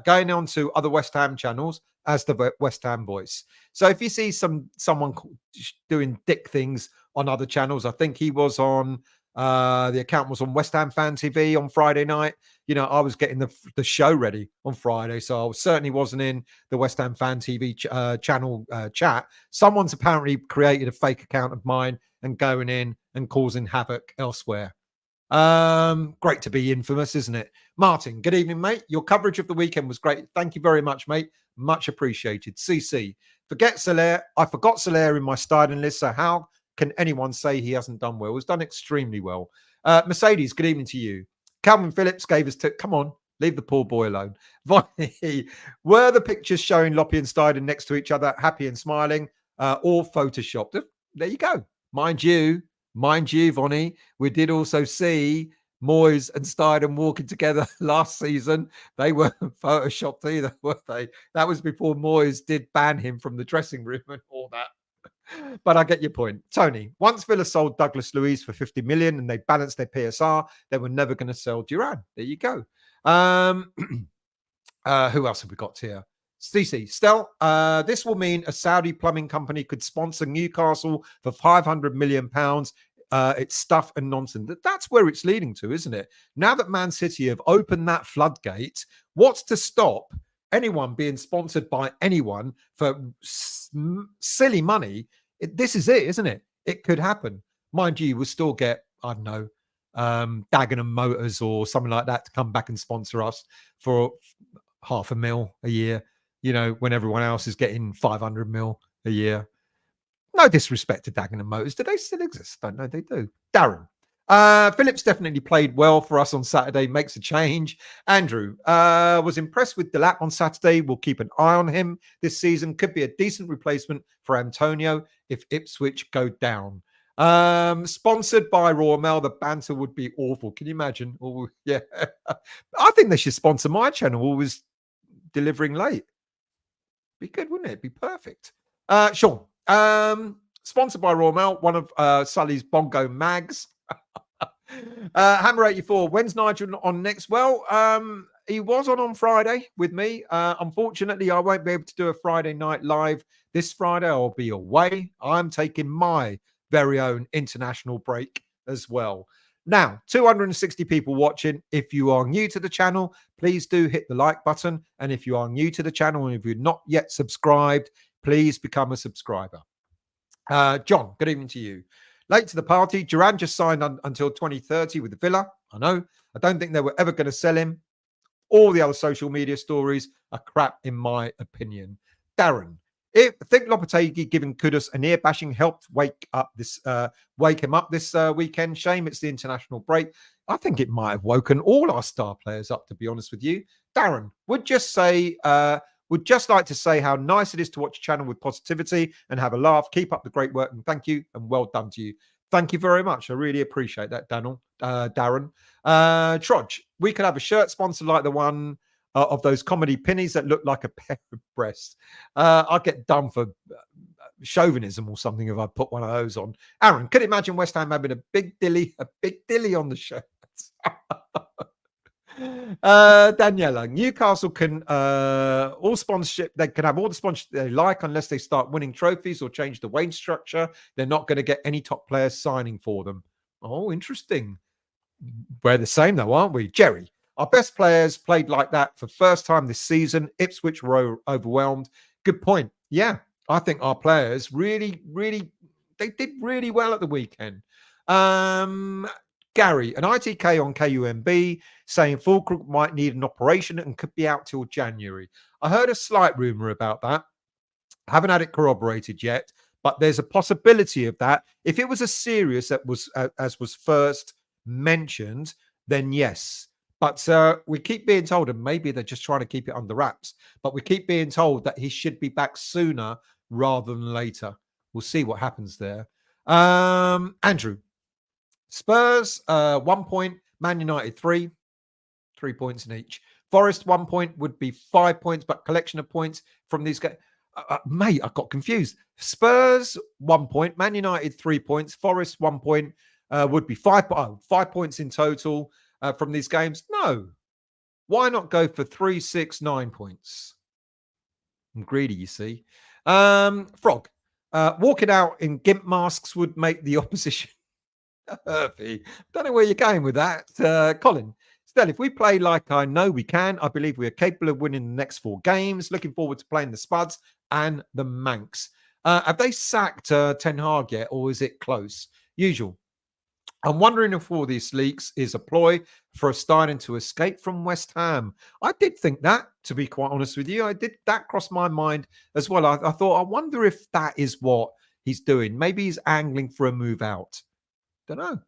going on to other West Ham channels as the West Ham voice. So if you see someone doing dick things on other channels, I think he was on... the account was on West Ham Fan TV on Friday night. You know, I was getting the show ready on Friday, so I certainly wasn't in the West Ham Fan TV channel chat. Someone's apparently created a fake account of mine and going in and causing havoc elsewhere. Great to be infamous, isn't it? Martin, good evening, mate. Your coverage of the weekend was great. Thank you very much, mate. Much appreciated. CC, forget Soler. I forgot Soler in my Steidten list, so how can anyone say he hasn't done well? He's done extremely well. Mercedes, good evening to you. Calvin Phillips gave us come on, leave the poor boy alone. Vonnie, were the pictures showing Loppy and Steidten next to each other, happy and smiling, or photoshopped? There you go. Mind you, Vonnie, we did also see Moyes and Steidten walking together last season. They weren't photoshopped either, were they? That was before Moyes did ban him from the dressing room and all that. But I get your point. Tony, once Villa sold Douglas Luiz for 50 million and they balanced their PSR, they were never going to sell Duran. There you go. Who else have we got here? CC, Stel, this will mean a Saudi plumbing company could sponsor Newcastle for £500 million. It's stuff and nonsense. That's where it's leading to, isn't it? Now that Man City have opened that floodgate, what's to stop anyone being sponsored by anyone for silly money? This is it, isn't it? It could happen. Mind you, we'll still get, I don't know, Dagenham Motors or something like that to come back and sponsor us for $500,000 a year, you know, when everyone else is getting 500 mil a year. No disrespect to Dagenham Motors. Do they still exist? Don't know. They do. Darren. Phillips definitely played well for us on Saturday. Makes a change. Andrew was impressed with Delap on Saturday. We'll keep an eye on him this season. Could be a decent replacement for Antonio if Ipswich go down. Sponsored by Royal Mail. The banter would be awful. Can you imagine? Oh, yeah. I think they should sponsor my channel. Always delivering late. Be good, wouldn't it? Be perfect. Sean. Sponsored by Royal Mail. One of Sully's Bongo Mags. Hammer 84. When's Nigel on next? Well, he was on Friday with me. Unfortunately, I won't be able to do a Friday night live this Friday. I'll be away. I'm taking my very own international break as well. Now, 260 people watching. If you are new to the channel, please do hit the like button. And if you are new to the channel and if you're not yet subscribed, please become a subscriber. John, good evening to you. Late to the party. Duran just signed until 2030 with the Villa. I know. I don't think they were ever going to sell him. All the other social media stories are crap, in my opinion. Darren, I think Lopetegui giving Kudus an ear bashing helped wake him up this weekend. Shame it's the international break. I think it might have woken all our star players up, to be honest with you. Darren would just like to say how nice it is to watch a channel with positivity and have a laugh. Keep up the great work and thank you and well done to you. Thank you very much. I really appreciate that, Darren. Trudge, we could have a shirt sponsor like the one of those comedy pennies that look like a pair of breasts. I'll get done for chauvinism or something if I put one of those on. Aaron, could imagine West Ham having a big dilly on the shirt. Daniela, Newcastle can all sponsorship. They can have all the sponsorship they like unless they start winning trophies or change the wage structure. They're not going to get any top players signing for them. Oh, interesting. We're the same though, aren't we? Jerry, our best players played like that for first time this season. Ipswich were overwhelmed. Good point. Yeah, I think our players really they did really well at the weekend. Gary, an ITK on KUMB saying Fulcrum might need an operation and could be out till January. I heard a slight rumor about that. Haven't had it corroborated yet, but there's a possibility of that. If it was as serious as was first mentioned, then yes. But we keep being told, and maybe they're just trying to keep it under wraps, but we keep being told that he should be back sooner rather than later. We'll see what happens there. Andrew, Spurs, 1 point. Man United, 3 points in each. Forest, 1 point would be 5 points, but collection of points from these guys. Mate, I got confused. Spurs, 1 point. Man United, 3 points. Forest, 1 point would be 5 points in total from these games. No. Why not go for 3, 6, 9 points? I'm greedy, you see. Frog, walking out in gimp masks would make the opposition. Hervey, don't know where you're going with that. Colin, still, if we play like I know we can, I believe we are capable of winning the next 4 games. Looking forward to playing the Spuds and the Manx. Have they sacked Ten Hag yet, or is it close? Usual. I'm wondering if all these leaks is a ploy for Steidten to escape from West Ham. I did think that, to be quite honest with you. That crossed my mind as well. I thought, I wonder if that is what he's doing. Maybe he's angling for a move out. Don't know.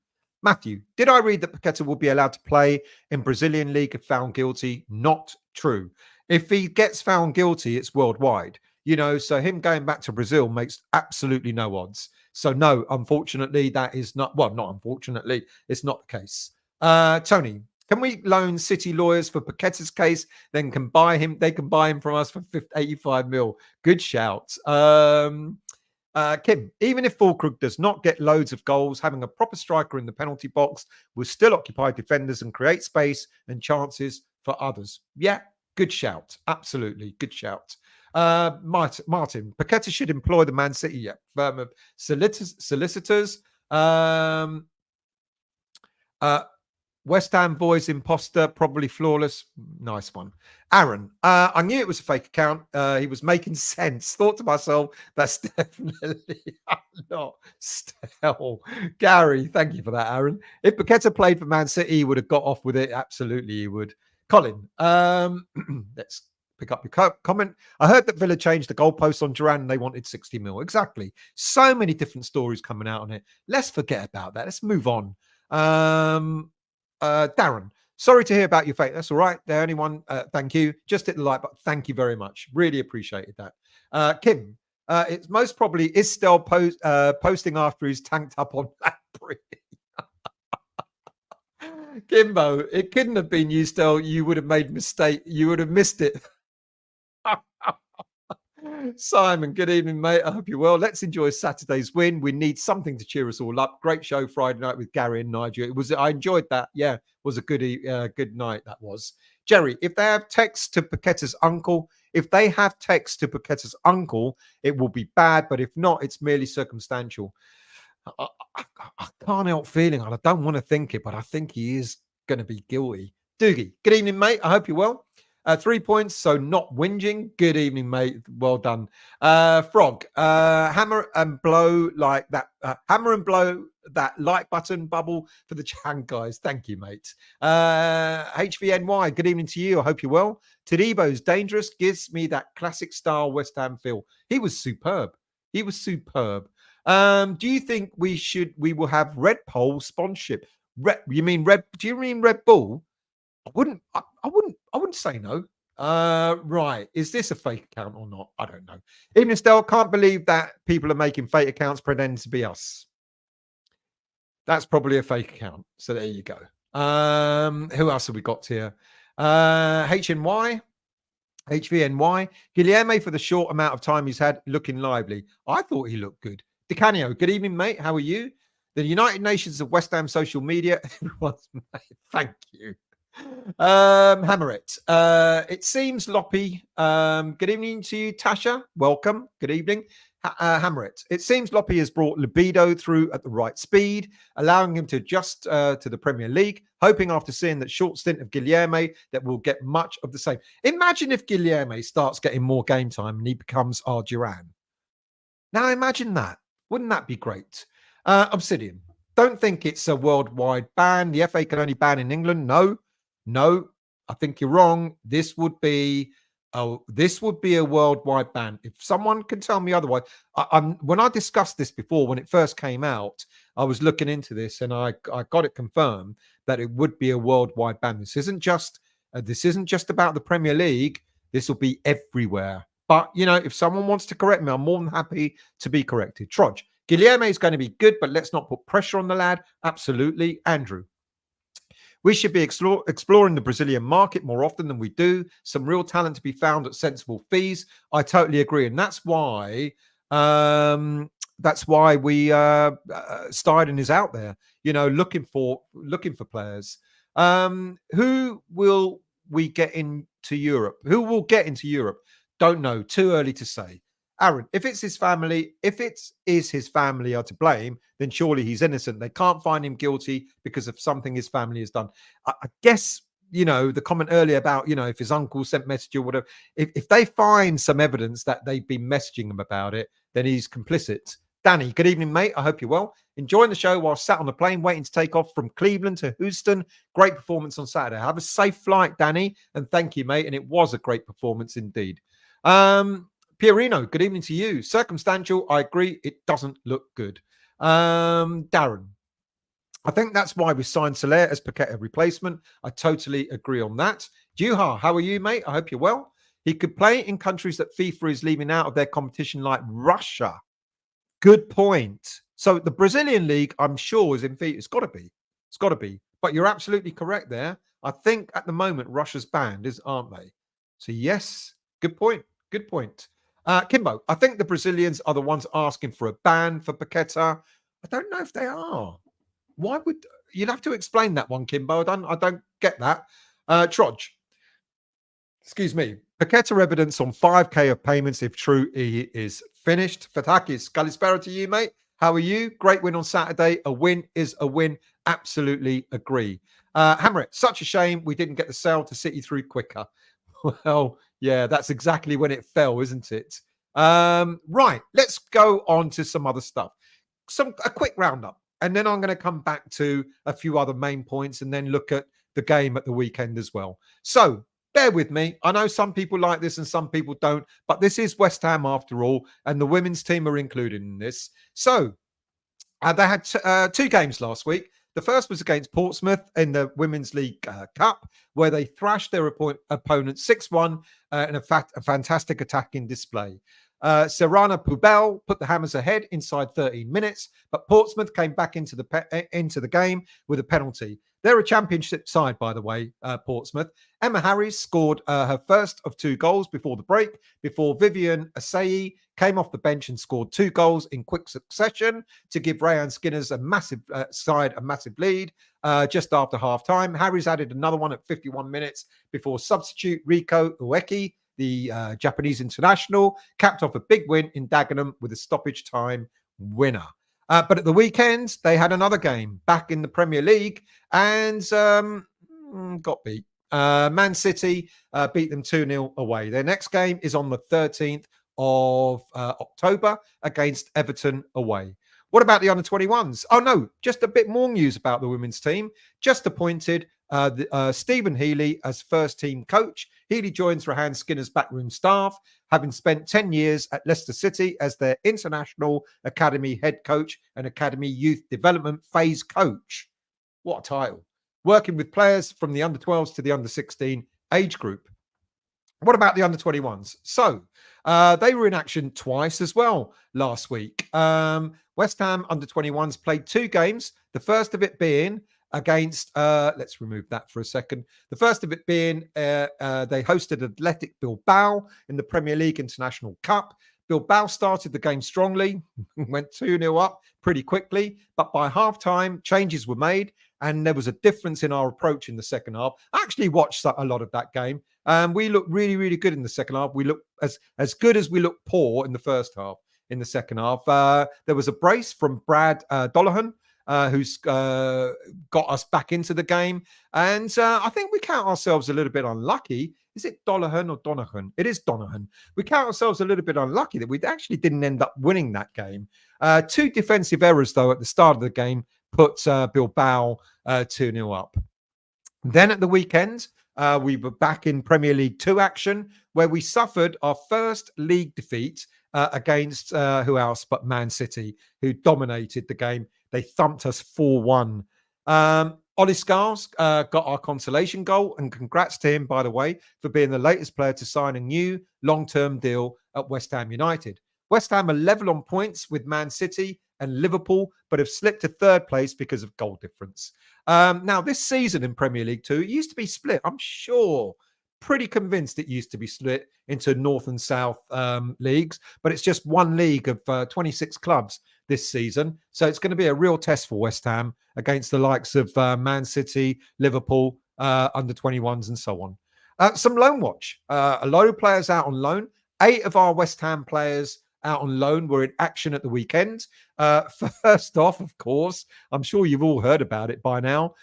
Matthew, did I read that Paqueta will be allowed to play in Brazilian league if found guilty? Not true. If he gets found guilty, it's worldwide. So him going back to Brazil makes absolutely no odds. So no, unfortunately, that is not, well, not unfortunately, it's not the case. Tony, can we loan City lawyers for Paqueta's case? Then can buy him. They can buy him from us for 85 mil. Good shout. Kim, even if Fulkrug does not get loads of goals, having a proper striker in the penalty box will still occupy defenders and create space and chances for others. Yeah, good shout. Absolutely, good shout. Martin, Paqueta should employ the Man City firm of solicitors. West Ham boys imposter, probably flawless. Nice one. Aaron, I knew it was a fake account. He was making sense. Thought to myself, that's definitely not Stell. Gary, thank you for that, Aaron. If Paqueta played for Man City, he would have got off with it. Absolutely, he would. Colin, let's pick up your comment. I heard that Villa changed the goalposts on Duran and they wanted 60 mil. Exactly. So many different stories coming out on it. Let's forget about that. Let's move on. Darren, sorry to hear about your fate. That's all right. The only one. Thank you. Just hit the like button. Thank you very much. Really appreciated that. Kim, it's most probably is still posting after he's tanked up on Lamprey. Kimbo, it couldn't have been you, Stel. You would have made a mistake. You would have missed it. Simon, good evening, mate. I hope you're well. Let's enjoy Saturday's win. We need something to cheer us all up. Great show Friday night with Gary and Nigel. I enjoyed that. Yeah, it was a good night. That was. Jerry, if they have text to Paqueta's uncle, it will be bad. But if not, it's merely circumstantial. I can't help feeling, and I don't want to think it, but I think he is going to be guilty. Doogie, good evening, mate. I hope you're well. 3 points, so not whinging. Good evening, mate. Well done. Frog, hammer and blow like that. Hammer and blow that like button bubble for the Chan guys. Thank you, mate. HVNY, good evening to you. I hope you're well. Tadebo's dangerous, gives me that classic style West Ham feel. He was superb. Do you think we will have Red Bull sponsorship? Do you mean Red Bull? I wouldn't say no. Right. Is this a fake account or not? I don't know. Even Estelle, can't believe that people are making fake accounts pretending to be us. That's probably a fake account. So there you go. Who else have we got here? HVNY. Guilherme, for the short amount of time he's had, looking lively. I thought he looked good. DeCanio, good evening, mate. How are you? The United Nations of West Ham social media. Everyone's mate. Thank you. Hammer it. It seems Loppy. Good evening to you, Tasha. Welcome. Good evening. Hammer it. It seems Loppy has brought libido through at the right speed, allowing him to adjust to the Premier League, hoping after seeing that short stint of Guilherme that we'll get much of the same. Imagine if Guilherme starts getting more game time and he becomes our Duran. Now imagine that. Wouldn't that be great? Obsidian. Don't think it's a worldwide ban. The FA can only ban in England. No, I think you're wrong. This would be a worldwide ban. If someone can tell me otherwise, when I discussed this before, when it first came out, I was looking into this and I got it confirmed that it would be a worldwide ban. This isn't just about the Premier League. This will be everywhere. But if someone wants to correct me, I'm more than happy to be corrected. Trudge, Guilherme is going to be good, but let's not put pressure on the lad. Absolutely, Andrew. We should be exploring the Brazilian market more often than we do. Some real talent to be found at sensible fees. I totally agree, and that's why we Steidten is out there, looking for players. Who will we get into Europe? Who will get into Europe? Don't know. Too early to say. Aaron, if it's his family, his family are to blame, then surely he's innocent. They can't find him guilty because of something his family has done. I guess, the comment earlier about, if his uncle sent message or whatever, if they find some evidence that they've been messaging him about it, then he's complicit. Danny, good evening, mate. I hope you're well. Enjoying the show while sat on the plane, waiting to take off from Cleveland to Houston. Great performance on Saturday. Have a safe flight, Danny. And thank you, mate. And it was a great performance indeed. Pierino, good evening to you. Circumstantial, I agree. It doesn't look good. Darren, I think that's why we signed Soler as Paqueta replacement. I totally agree on that. Juha, how are you, mate? I hope you're well. He could play in countries that FIFA is leaving out of their competition like Russia. Good point. So the Brazilian league, I'm sure, is in FIFA. It's got to be. But you're absolutely correct there. I think at the moment, Russia's banned, aren't they? So yes, good point. Kimbo, I think the Brazilians are the ones asking for a ban for Paqueta. I don't know if they are. Why would you'd have to explain that one, Kimbo? I don't get that. Trudge, excuse me. Paqueta evidence on 5K of payments if true he is finished. Fatakis, Kalispera to you, mate. How are you? Great win on Saturday. A win is a win. Absolutely agree. Hammer it. Such a shame we didn't get the sale to City through quicker. Well, yeah, that's exactly when it fell, isn't it? Right, let's go on to some other stuff. A quick roundup, and then I'm going to come back to a few other main points and then look at the game at the weekend as well. So bear with me. I know some people like this and some people don't, but this is West Ham after all, and the women's team are included in this. So they had two games last week. The first was against Portsmouth in the Women's League Cup, where they thrashed their opponent 6-1 in a fantastic attacking display. Serrana Pubel put the Hammers ahead inside 13 minutes, but Portsmouth came back into the game with a penalty. They're a championship side, by the way, Portsmouth. Emma Harris scored her first of 2 goals before the break, before Vivian Assayi came off the bench and scored 2 goals in quick succession to give Rayan Skinner's a massive side a massive lead just after half-time. Harry's added another one at 51 minutes before substitute Rico Ueki, the Japanese international, capped off a big win in Dagenham with a stoppage time winner. But at the weekend, they had another game back in the Premier League and got beat. Man City beat them 2-0 away. Their next game is on the 13th of October against Everton away. What about the under-21s? Oh, no, just a bit more news about the women's team. Just appointed Stephen Healy as first-team coach. Healy joins Rahan Skinner's backroom staff, having spent 10 years at Leicester City as their international academy head coach and academy youth development phase coach. What a title. Working with players from the under-12s to the under-16 age group. What about the under-21s? So they were in action twice as well last week. West Ham under-21s played 2 games, the first of it being against, let's remove that for a second. The first of it being they hosted Athletic Bilbao in the Premier League International Cup. Bilbao started the game strongly, went 2-0 up pretty quickly, but by half-time, changes were made, and there was a difference in our approach in the second half. I actually watched a lot of that game. We looked really, really good in the second half. We looked as good as we looked poor in the first half. In the second half, there was a brace from Brad Dollahan, who's got us back into the game. And I think we count ourselves a little bit unlucky. Is it Dollahan or Donahan? It is Donahan. We count ourselves a little bit unlucky that we actually didn't end up winning that game. 2 defensive errors, though, at the start of the game put Bilbao 2-0 up. Then at the weekend, we were back in Premier League 2 action, where we suffered our first league defeat against who else but Man City, who dominated the game. They thumped us 4-1. Ollie Scars got our consolation goal, and congrats to him, by the way, for being the latest player to sign a new long-term deal at West Ham United. West Ham are level on points with Man City and Liverpool, but have slipped to 3rd place because of goal difference. Now, this season in Premier League 2, it used to be split. I'm sure, pretty convinced it used to be split into North and South leagues, but it's just one league of 26 clubs this season. So it's going to be a real test for West Ham against the likes of Man City, Liverpool, under-21s and so on. Some loan watch. A lot of players out on loan. 8 of our West Ham players out on loan were in action at the weekend. First off, of course, I'm sure you've all heard about it by now.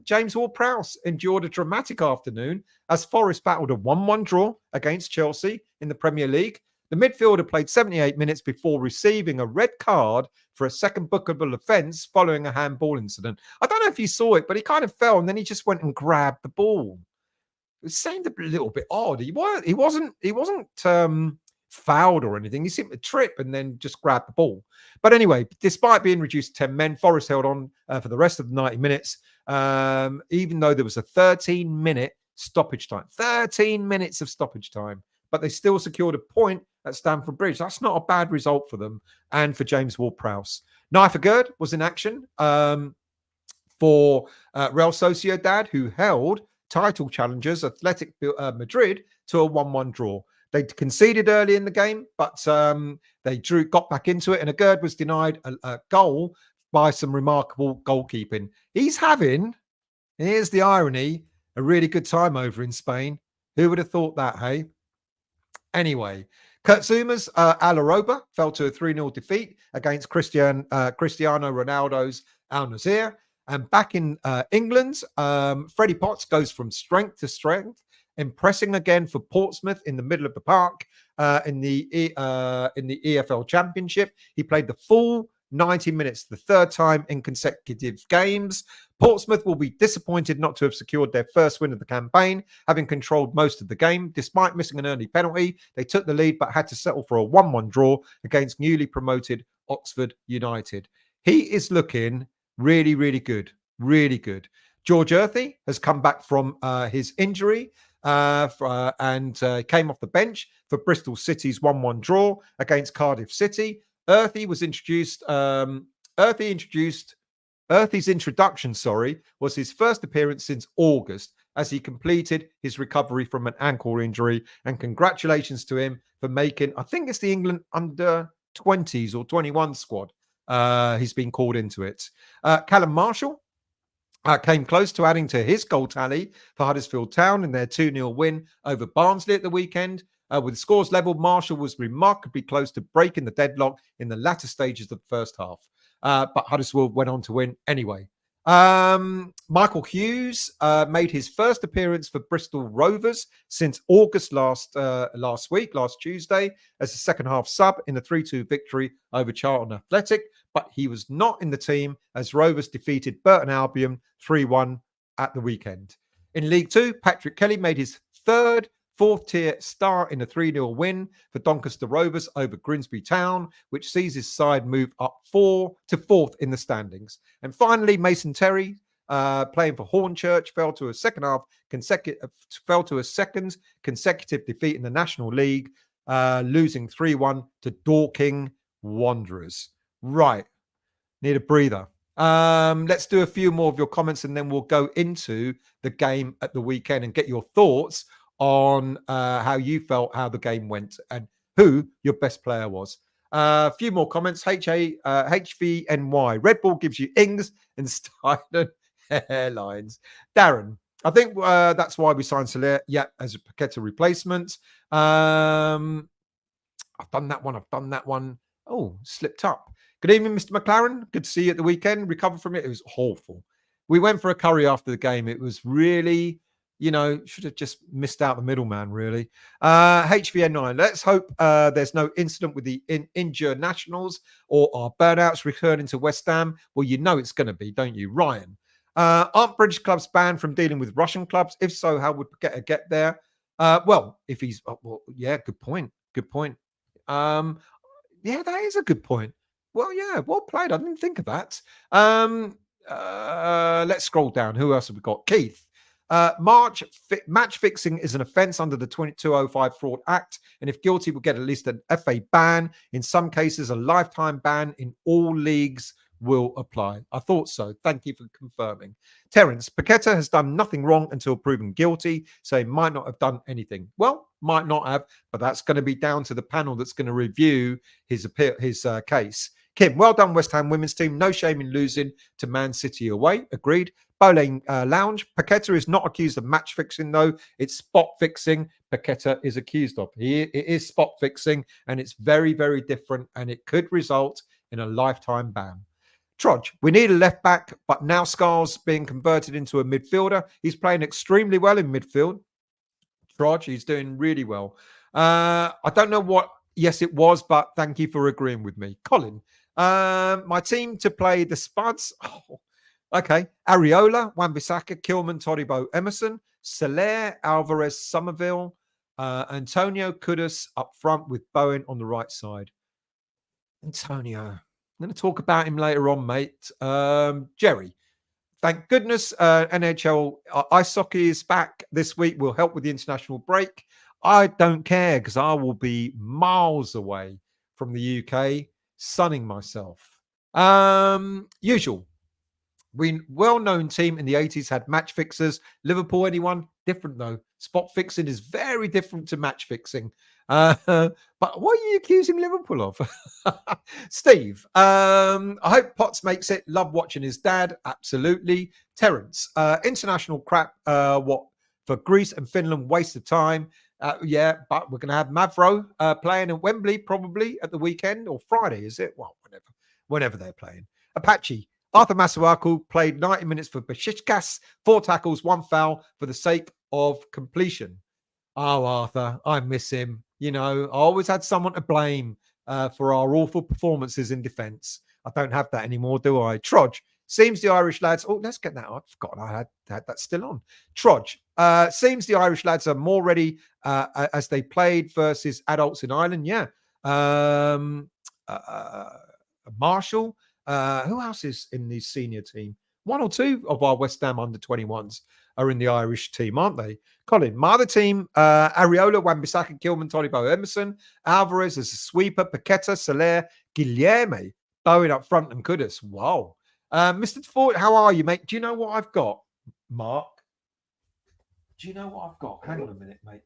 James Ward-Prowse endured a dramatic afternoon as Forest battled a 1-1 draw against Chelsea in the Premier League. The midfielder played 78 minutes before receiving a red card for a second bookable offence following a handball incident. I don't know if you saw it, but he kind of fell and then he just went and grabbed the ball. It seemed a little bit odd. He wasn't fouled or anything. He seemed to trip and then just grab the ball. But anyway, despite being reduced to 10 men, Forest held on for the rest of the 90 minutes, even though there was a 13-minute stoppage time. 13 minutes of stoppage time. But they still secured a point at Stamford Bridge. That's not a bad result for them and for James Ward-Prowse. Naifa Gerd was in action for Real Sociedad, who held title challengers Athletic Madrid to a 1-1 draw. They conceded early in the game, but they got back into it, and Gerd was denied a goal by some remarkable goalkeeping. He's having, here's the irony, a really good time over in Spain. Who would have thought that, hey? Anyway, Kurt Zuma's Al-Aroba fell to a 3-0 defeat against Cristiano Ronaldo's Al-Nassr. And back in England, Freddie Potts goes from strength to strength, impressing again for Portsmouth in the middle of the park in the EFL Championship. He played the full 90 minutes, the 3rd time in consecutive games. Portsmouth will be disappointed not to have secured their first win of the campaign, having controlled most of the game. Despite missing an early penalty, they took the lead but had to settle for a 1-1 draw against newly promoted Oxford United. He is looking really, really good. Really good. George Earthy has come back from his injury and came off the bench for Bristol City's 1-1 draw against Cardiff City. Earthy's introduction, was his first appearance since August as he completed his recovery from an ankle injury. And congratulations to him for making, I think it's the England under 20s or 21 squad. He's been called into it. Callum Marshall came close to adding to his goal tally for Huddersfield Town in their 2-0 win over Barnsley at the weekend. With scores level, Marshall was remarkably close to breaking the deadlock in the latter stages of the first half. But Huddersfield went on to win anyway. Michael Hughes made his first appearance for Bristol Rovers since August last Tuesday, as a second half sub in the 3-2 victory over Charlton Athletic, but he was not in the team as Rovers defeated Burton Albion 3-1 at the weekend. In League Two, Patrick Kelly made his third fourth-tier start in a 3-0 win for Doncaster Rovers over Grimsby Town, which sees his side move up to fourth in the standings. And finally, Mason Terry, playing for Hornchurch, fell to a second consecutive defeat in the National League, losing 3-1 to Dorking Wanderers. Right, need a breather. Let's do a few more of your comments, and then we'll go into the game at the weekend and get your thoughts on how you felt, how the game went, and who your best player was. A few more comments. HVNY. Red Bull gives you Ings and Steidten hairlines. Darren, I think that's why we signed Soler, as a Paqueta replacement. I've done that one. Oh, slipped up. Good evening, Mr. McLaren. Good to see you at the weekend. Recovered from it. It was awful. We went for a curry after the game. It was really... should have just missed out the middleman, really. HVN9, let's hope there's no incident with the injured nationals or our burnouts returning to West Ham. Well, it's going to be, don't you? Ryan, aren't British clubs banned from dealing with Russian clubs? If so, how would Paqueta get there? If he's... good point. That is a good point. Well played. I didn't think of that. Let's scroll down. Who else have we got? Keith. Match fixing is an offence under the 2205 Fraud Act, and if guilty, will get at least an FA ban. In some cases, a lifetime ban in all leagues will apply. I thought so. Thank you for confirming. Terence, Paqueta has done nothing wrong until proven guilty, so he might not have done anything. Well, might not have, but that's going to be down to the panel that's going to review his case. Kim, well done, West Ham women's team. No shame in losing to Man City away. Agreed. Bowling Lounge. Paqueta is not accused of match fixing, though. It's spot fixing Paqueta is accused of. It is spot fixing, and it's very, very different, and it could result in a lifetime ban. Trudge, we need a left back, but now Scar's being converted into a midfielder. He's playing extremely well in midfield. Trudge, he's doing really well. I don't know what yes it was, but thank you for agreeing with me. Colin, my team to play the Spuds. Oh, okay. Areola, Wan-Bissaka, Kilman, Todibo, Emerson, Soler, Alvarez, Somerville, Antonio, Kudus up front with Bowen on the right side. Antonio, I'm going to talk about him later on, mate. Jerry, thank goodness NHL ice hockey is back this week. Will help with the international break. I don't care because I will be miles away from the UK, sunning myself. Usual. Well-known team in the 80s had match fixers. Liverpool, anyone? Different, though. Spot fixing is very different to match fixing. But what are you accusing Liverpool of? Steve, I hope Potts makes it. Love watching his dad. Absolutely. Terence, international crap. What? For Greece and Finland, waste of time. But we're going to have Mavro playing at Wembley probably at the weekend or Friday, is it? Well, whenever they're playing. Apache, Arthur Masuaku played 90 minutes for Besiktas, 4 tackles, 1 foul for the sake of completion. Oh, Arthur, I miss him. I always had someone to blame for our awful performances in defence. I don't have that anymore, do I? Trudge, seems the Irish lads... Oh, let's get that. I've forgotten I had that still on. Trudge, seems the Irish lads are more ready as they played versus adults in Ireland. Yeah. Marshall. Who else is in the senior team? 1 or 2 of our West Ham under-21s are in the Irish team, aren't they? Colin, my other team, Areola, Wan-Bissaka, Kilman, Todibo, Emerson, Alvarez as a sweeper, Paqueta, Soler, Guilherme, Bowen up front and Kudus. Wow. Mr. Ford, how are you, mate? Do you know what I've got, Mark? Do you know what I've got? Hang on a minute, mate.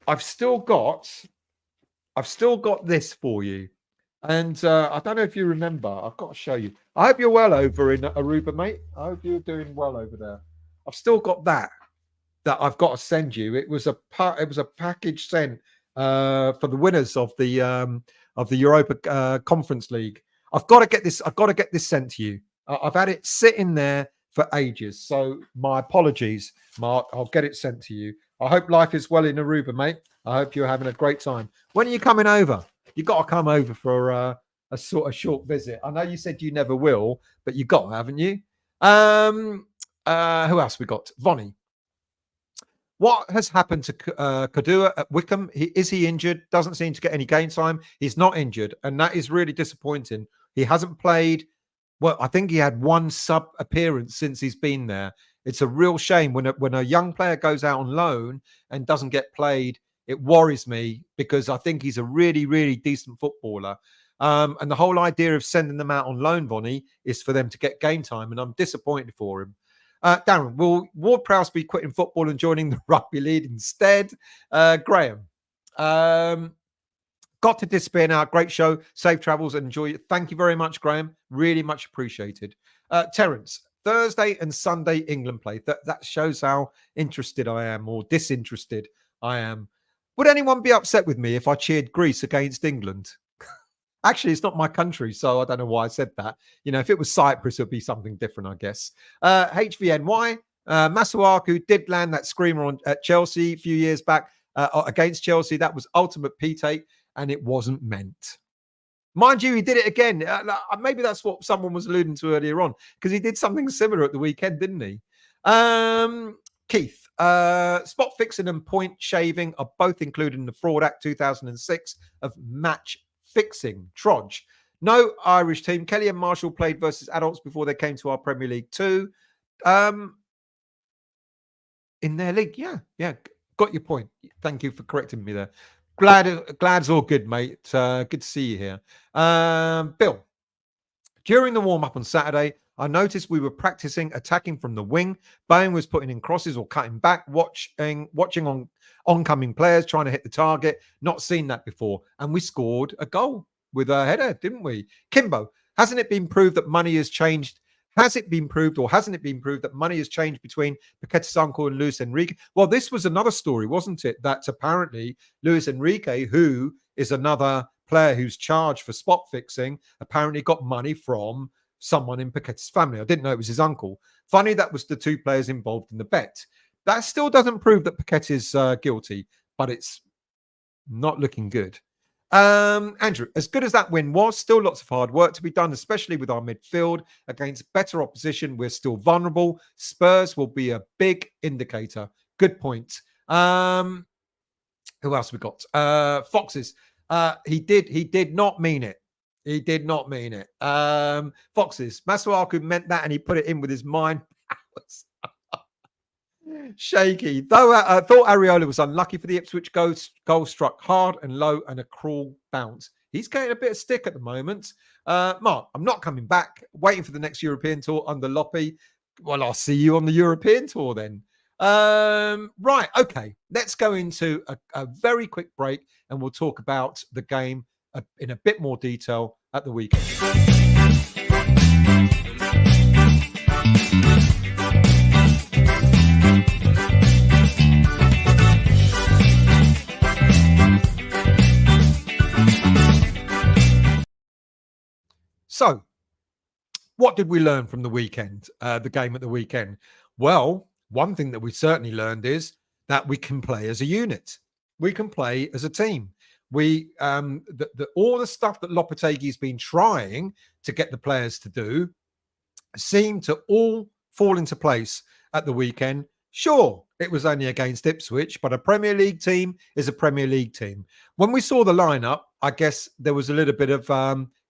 I've still got this for you. And I don't know if you remember. I've got to show you. I hope you're well over in Aruba, mate. I hope you're doing well over there. I've still got that I've got to send you. It was a package sent for the winners of the Europa Conference League. I've got to get this. I've got to get this sent to you. I've had it sitting there for ages. So my apologies, Mark. I'll get it sent to you. I hope life is well in Aruba, mate. I hope you're having a great time. When are you coming over? You've got to come over for a sort of short visit. I know you said you never will, but you got, haven't you? Who else we got? Vonnie. What has happened to Kadua at Wickham? Is he injured? Doesn't seem to get any game time. He's not injured, and that is really disappointing. He hasn't played. Well, I think he had one sub appearance since he's been there. It's a real shame when a young player goes out on loan and doesn't get played. It worries me because I think he's a really, really decent footballer. And the whole idea of sending them out on loan, Vonnie, is for them to get game time, and I'm disappointed for him. Darren, will Ward-Prowse be quitting football and joining the rugby league instead? Graham, got to disappear now. Great show. Safe travels and enjoy it. Thank you very much, Graham. Really much appreciated. Terence, Thursday and Sunday England play. That shows how interested I am or disinterested I am. Would anyone be upset with me if I cheered Greece against England? Actually, it's not my country, so I don't know why I said that. You know, if it was Cyprus, it would be something different, I guess. HVNY, Masuaku did land that screamer at Chelsea a few years back against Chelsea. That was ultimate P-take, and it wasn't meant. Mind you, he did it again. Maybe that's what someone was alluding to earlier on, because he did something similar at the weekend, didn't he? Keith, spot fixing and point shaving are both included in the Fraud Act 2006 of match fixing. Trodge. No Irish team. Kelly and Marshall played versus adults before they came to our Premier League 2. In their league. Yeah. Got your point. Thank you for correcting me there. Glad's all good, mate. Good to see you here. Bill. During the warm-up on Saturday, I noticed we were practicing attacking from the wing. Bowen was putting in crosses or cutting back, watching on oncoming players trying to hit the target. Not seen that before. And we scored a goal with a header, didn't we? Kimbo, hasn't it been proved that money has changed? Has it been proved or hasn't it been proved that money has changed between Paqueta's uncle and Luis Enrique? Well, this was another story, wasn't it? That apparently Luis Enrique, who is another player who's charged for spot fixing, apparently got money from someone in Paqueta's family. I didn't know it was his uncle. Funny, that was the two players involved in the bet. That still doesn't prove that Paqueta is guilty, but it's not looking good. Andrew, as good as that win was, still lots of hard work to be done, especially with our midfield. Against better opposition, we're still vulnerable. Spurs will be a big indicator. Good point. Who else we got? Foxes. He did not mean it. He did not mean it. Foxes. Masuaku meant that and he put it in with his mind. Shaky. Though I thought Areola was unlucky for the Ipswich goal struck hard and low and a cruel bounce. He's getting a bit of stick at the moment. Mark, I'm not coming back. Waiting for the next European tour under Loppy. Well, I'll see you on the European tour then. Right. Okay. Let's go into a very quick break and we'll talk about the game in a bit more detail at the weekend. So, what did we learn from the weekend, the game at the weekend? Well, one thing that we certainly learned is that we can play as a unit. We can play as a team. We all the stuff that Lopetegui's been trying to get the players to do seemed to all fall into place at the weekend. Sure, it was only against Ipswich, but a Premier League team is a Premier League team. When we saw the lineup, I guess there was a little bit of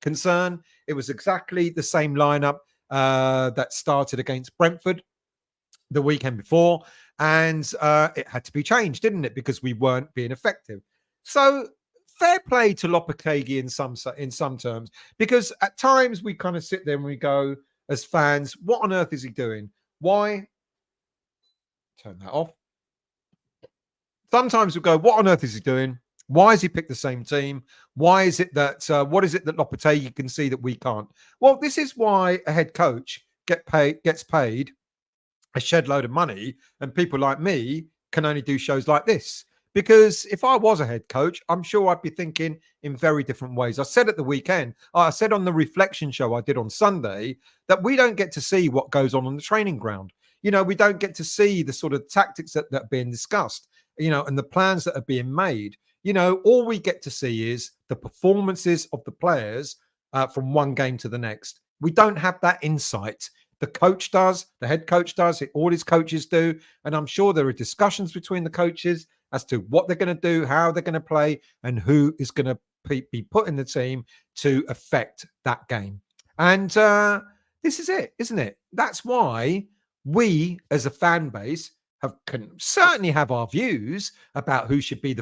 concern. It was exactly the same lineup that started against Brentford the weekend before, and it had to be changed, didn't it? Because we weren't being effective. So fair play to Lopetegui in some terms, because at times we kind of sit there and we go as fans, what on earth is he doing? Why Turn that off. Sometimes we go, what on earth is he doing? Why has he picked the same team? Why is it that, what is it that Lopetegui can see that we can't? Well, this is why a head coach gets paid a shed load of money, and people like me can only do shows like this. Because if I was a head coach, I'm sure I'd be thinking in very different ways. I said at the weekend, I said on the reflection show I did on Sunday, that we don't get to see what goes on the training ground. We don't get to see the sort of tactics that are being discussed, and the plans that are being made. All we get to see is the performances of the players from one game to the next. We don't have that insight. The coach does, the head coach does, all his coaches do. And I'm sure there are discussions between the coaches as to what they're going to do, how they're going to play, and who is going to be put in the team to affect that game. And this is it, isn't it? That's why we, as a fan base, can certainly have our views about who should be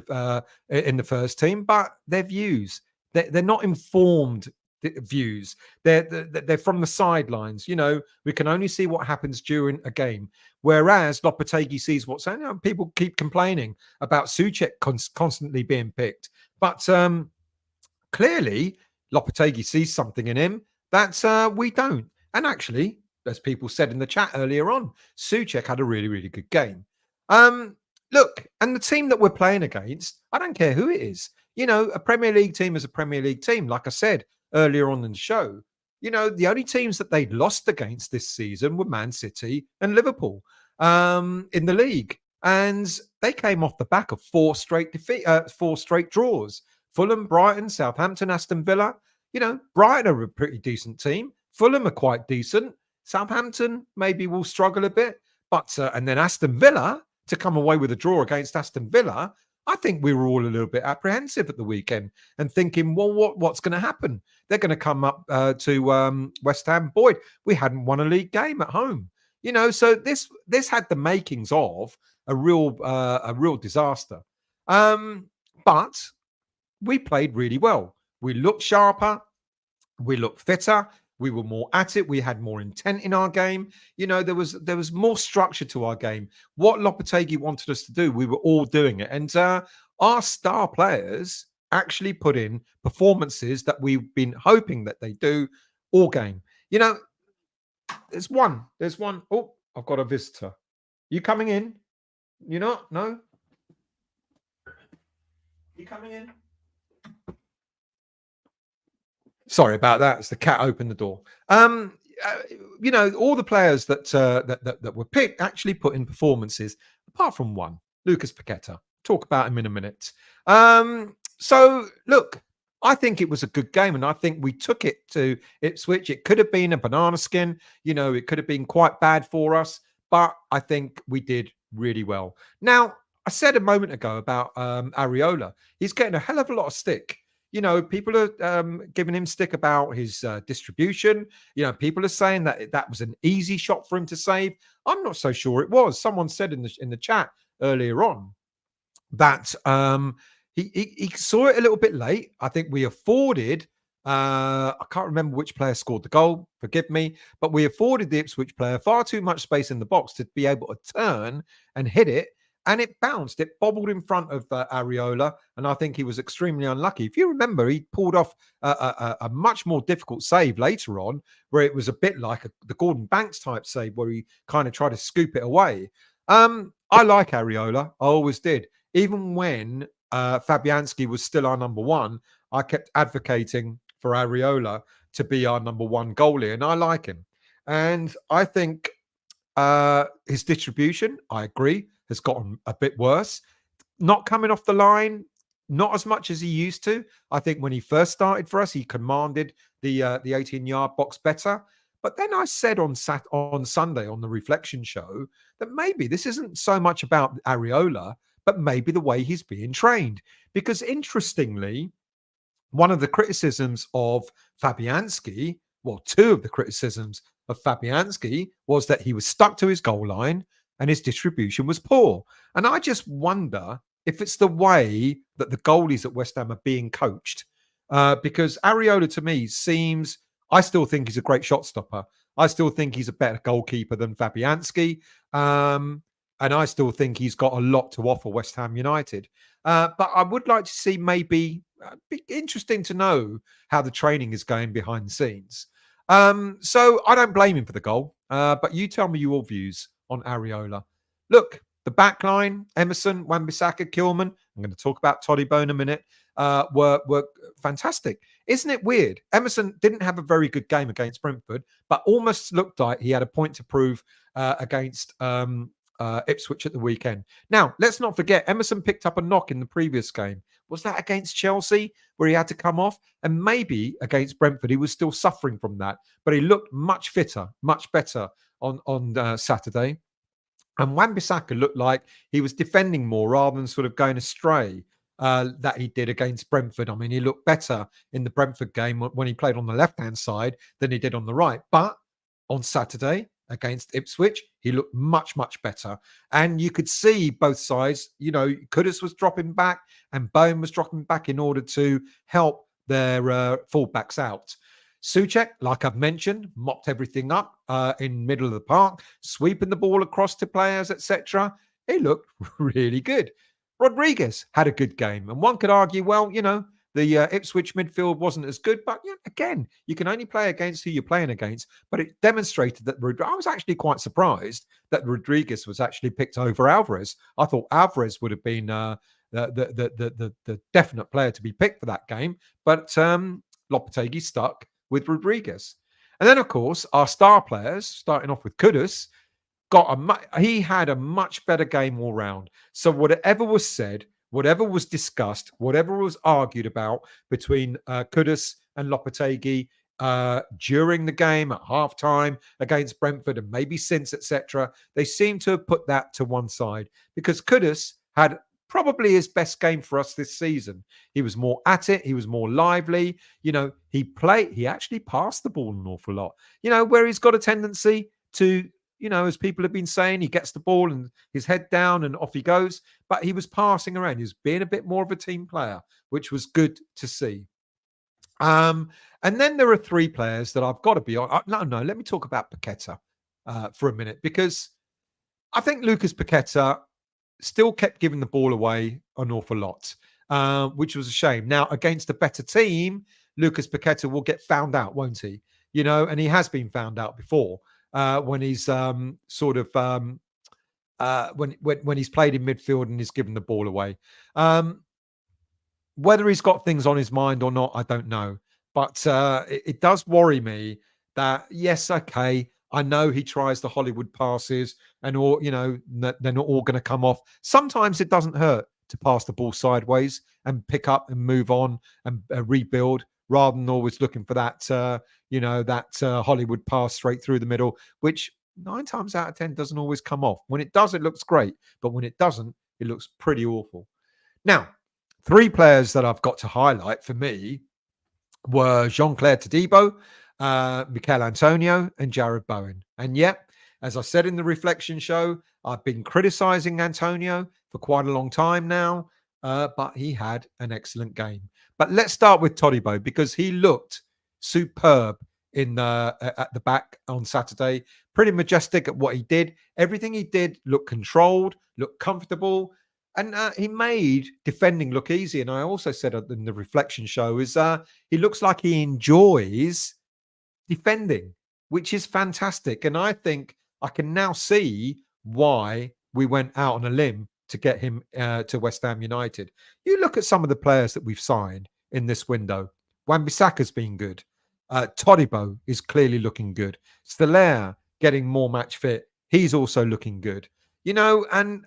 in the first team, but their views. They're not informed views. They're from the sidelines. We can only see what happens during a game. Whereas Lopetegui sees what's happening. People keep complaining about Souček constantly being picked, but clearly Lopetegui sees something in him that we don't. And actually, as people said in the chat earlier on, Souček had a really, really good game. Look, and the team that we're playing against, I don't care who it is. A Premier League team is a Premier League team. Like I said earlier on in the show, the only teams that they'd lost against this season were Man City and Liverpool in the league. And they came off the back of four straight draws. Fulham, Brighton, Southampton, Aston Villa. Brighton are a pretty decent team. Fulham are quite decent. Southampton maybe will struggle a bit. But and then Aston Villa, to come away with a draw against Aston Villa, I think we were all a little bit apprehensive at the weekend and thinking, well, what's going to happen? They're going to come up to West Ham. Boyd, we hadn't won a league game at home. So this had the makings of a real disaster. But we played really well. We looked sharper. We looked fitter. We were more at it. We had more intent in our game. There was more structure to our game. What Lopetegui wanted us to do, we were all doing it. And our star players actually put in performances that we've been hoping that they do all game. There's one. Oh, I've got a visitor. You coming in? You not? No? You coming in? Sorry about that. It's the cat opened the door. All the players that were picked actually put in performances, apart from one, Lucas Paqueta. Talk about him in a minute. So look, I think it was a good game, and I think we took it to Ipswich. It could have been a banana skin. It could have been quite bad for us, but I think we did really well. Now, I said a moment ago about Areola. He's getting a hell of a lot of stick. People are giving him stick about his distribution. People are saying that was an easy shot for him to save. I'm not so sure it was. Someone said in the chat earlier on that he saw it a little bit late. I think we afforded. I can't remember which player scored the goal. Forgive me, but we afforded the Ipswich player far too much space in the box to be able to turn and hit it. And it bounced. It bobbled in front of Areola, and I think he was extremely unlucky. If you remember, he pulled off a much more difficult save later on, where it was a bit like the Gordon Banks type save, where he kind of tried to scoop it away. I like Areola. I always did. Even when Fabianski was still our number one, I kept advocating for Areola to be our number one goalie, and I like him. And I think his distribution, I agree, has gotten a bit worse. Not coming off the line, not as much as he used to. I think when he first started for us, he commanded the 18-yard box better. But then I said on Sunday on the reflection show that maybe this isn't so much about Areola, but maybe the way he's being trained. Because interestingly, one of the criticisms of Fabianski, well, two of the criticisms of Fabianski was that he was stuck to his goal line and his distribution was poor. And I just wonder if it's the way that the goalies at West Ham are being coached. Because Areola, to me, I still think he's a great shot stopper. I still think he's a better goalkeeper than Fabianski. And I still think he's got a lot to offer West Ham United. But I would like to see maybe, be interesting to know how the training is going behind the scenes. So I don't blame him for the goal. But you tell me your views on Areola. Look, the back line, Emerson, Wan-Bissaka, Kilman, I'm going to talk about Todibo in a minute, were fantastic. Isn't it weird? Emerson didn't have a very good game against Brentford, but almost looked like he had a point to prove against Ipswich at the weekend. Now, let's not forget, Emerson picked up a knock in the previous game. Was that against Chelsea where he had to come off? And maybe against Brentford, he was still suffering from that. But he looked much fitter, much better on Saturday. And Wan-Bissaka looked like he was defending more rather than sort of going astray that he did against Brentford. I mean, he looked better in the Brentford game when he played on the left-hand side than he did on the right. But on Saturday against Ipswich, he looked much, much better. And you could see both sides. You know, Kudus was dropping back and Bowen was dropping back in order to help their fullbacks out. Souček, like I've mentioned, mopped everything up in middle of the park, sweeping the ball across to players, etc. He looked really good. Rodriguez had a good game, and one could argue, well, you know, the Ipswich midfield wasn't as good, but yeah, again, you can only play against who you're playing against. But it demonstrated that I was actually quite surprised that Rodriguez was actually picked over Alvarez. I thought Alvarez would have been the definite player to be picked for that game, but Lopetegui stuck with Rodriguez. And then, of course, our star players, starting off with Kudus, he had a much better game all round. So whatever was said, whatever was discussed, whatever was argued about between Kudus and Lopetegui during the game at halftime against Brentford and maybe since, etc., they seem to have put that to one side because Kudus had probably his best game for us this season. He was more at it. He was more lively. You know, he actually passed the ball an awful lot. You know, where he's got a tendency to, you know, as people have been saying, he gets the ball and his head down and off he goes. But he was passing around. He was being a bit more of a team player, which was good to see. And then there are three players that I've got to be on. No, let me talk about Paqueta for a minute because I think Lucas Paqueta still kept giving the ball away an awful lot, which was a shame. Now, against a better team, Lucas Paqueta will get found out, won't he? You know, and he has been found out before when he's when he's played in midfield and he's given the ball away. Whether he's got things on his mind or not, I don't know. But it does worry me that, yes, okay, I know he tries the Hollywood passes and all, you know, they're not all going to come off. Sometimes it doesn't hurt to pass the ball sideways and pick up and move on and rebuild rather than always looking for that, Hollywood pass straight through the middle, which 9 times out of 10 doesn't always come off. When it does, it looks great. But when it doesn't, it looks pretty awful. Now, 3 players that I've got to highlight for me were Jean-Claire Todibo, Mikel Antonio, and Jared Bowen. And yet, as I said in the reflection show, I've been criticizing Antonio for quite a long time now, but he had an excellent game. But let's start with Todibo because he looked superb at the back on Saturday. Pretty majestic at what he did. Everything he did looked controlled, looked comfortable. And he made defending look easy. And I also said in the reflection show is he looks like he enjoys defending, which is fantastic. And I think I can now see why we went out on a limb to get him to West Ham United. You look at some of the players that we've signed in this window. Wan-Bissaka's been good. Todibo is clearly looking good. Steidten getting more match fit. He's also looking good. You know, and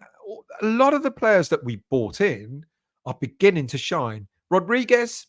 a lot of the players that we bought in are beginning to shine. Rodriguez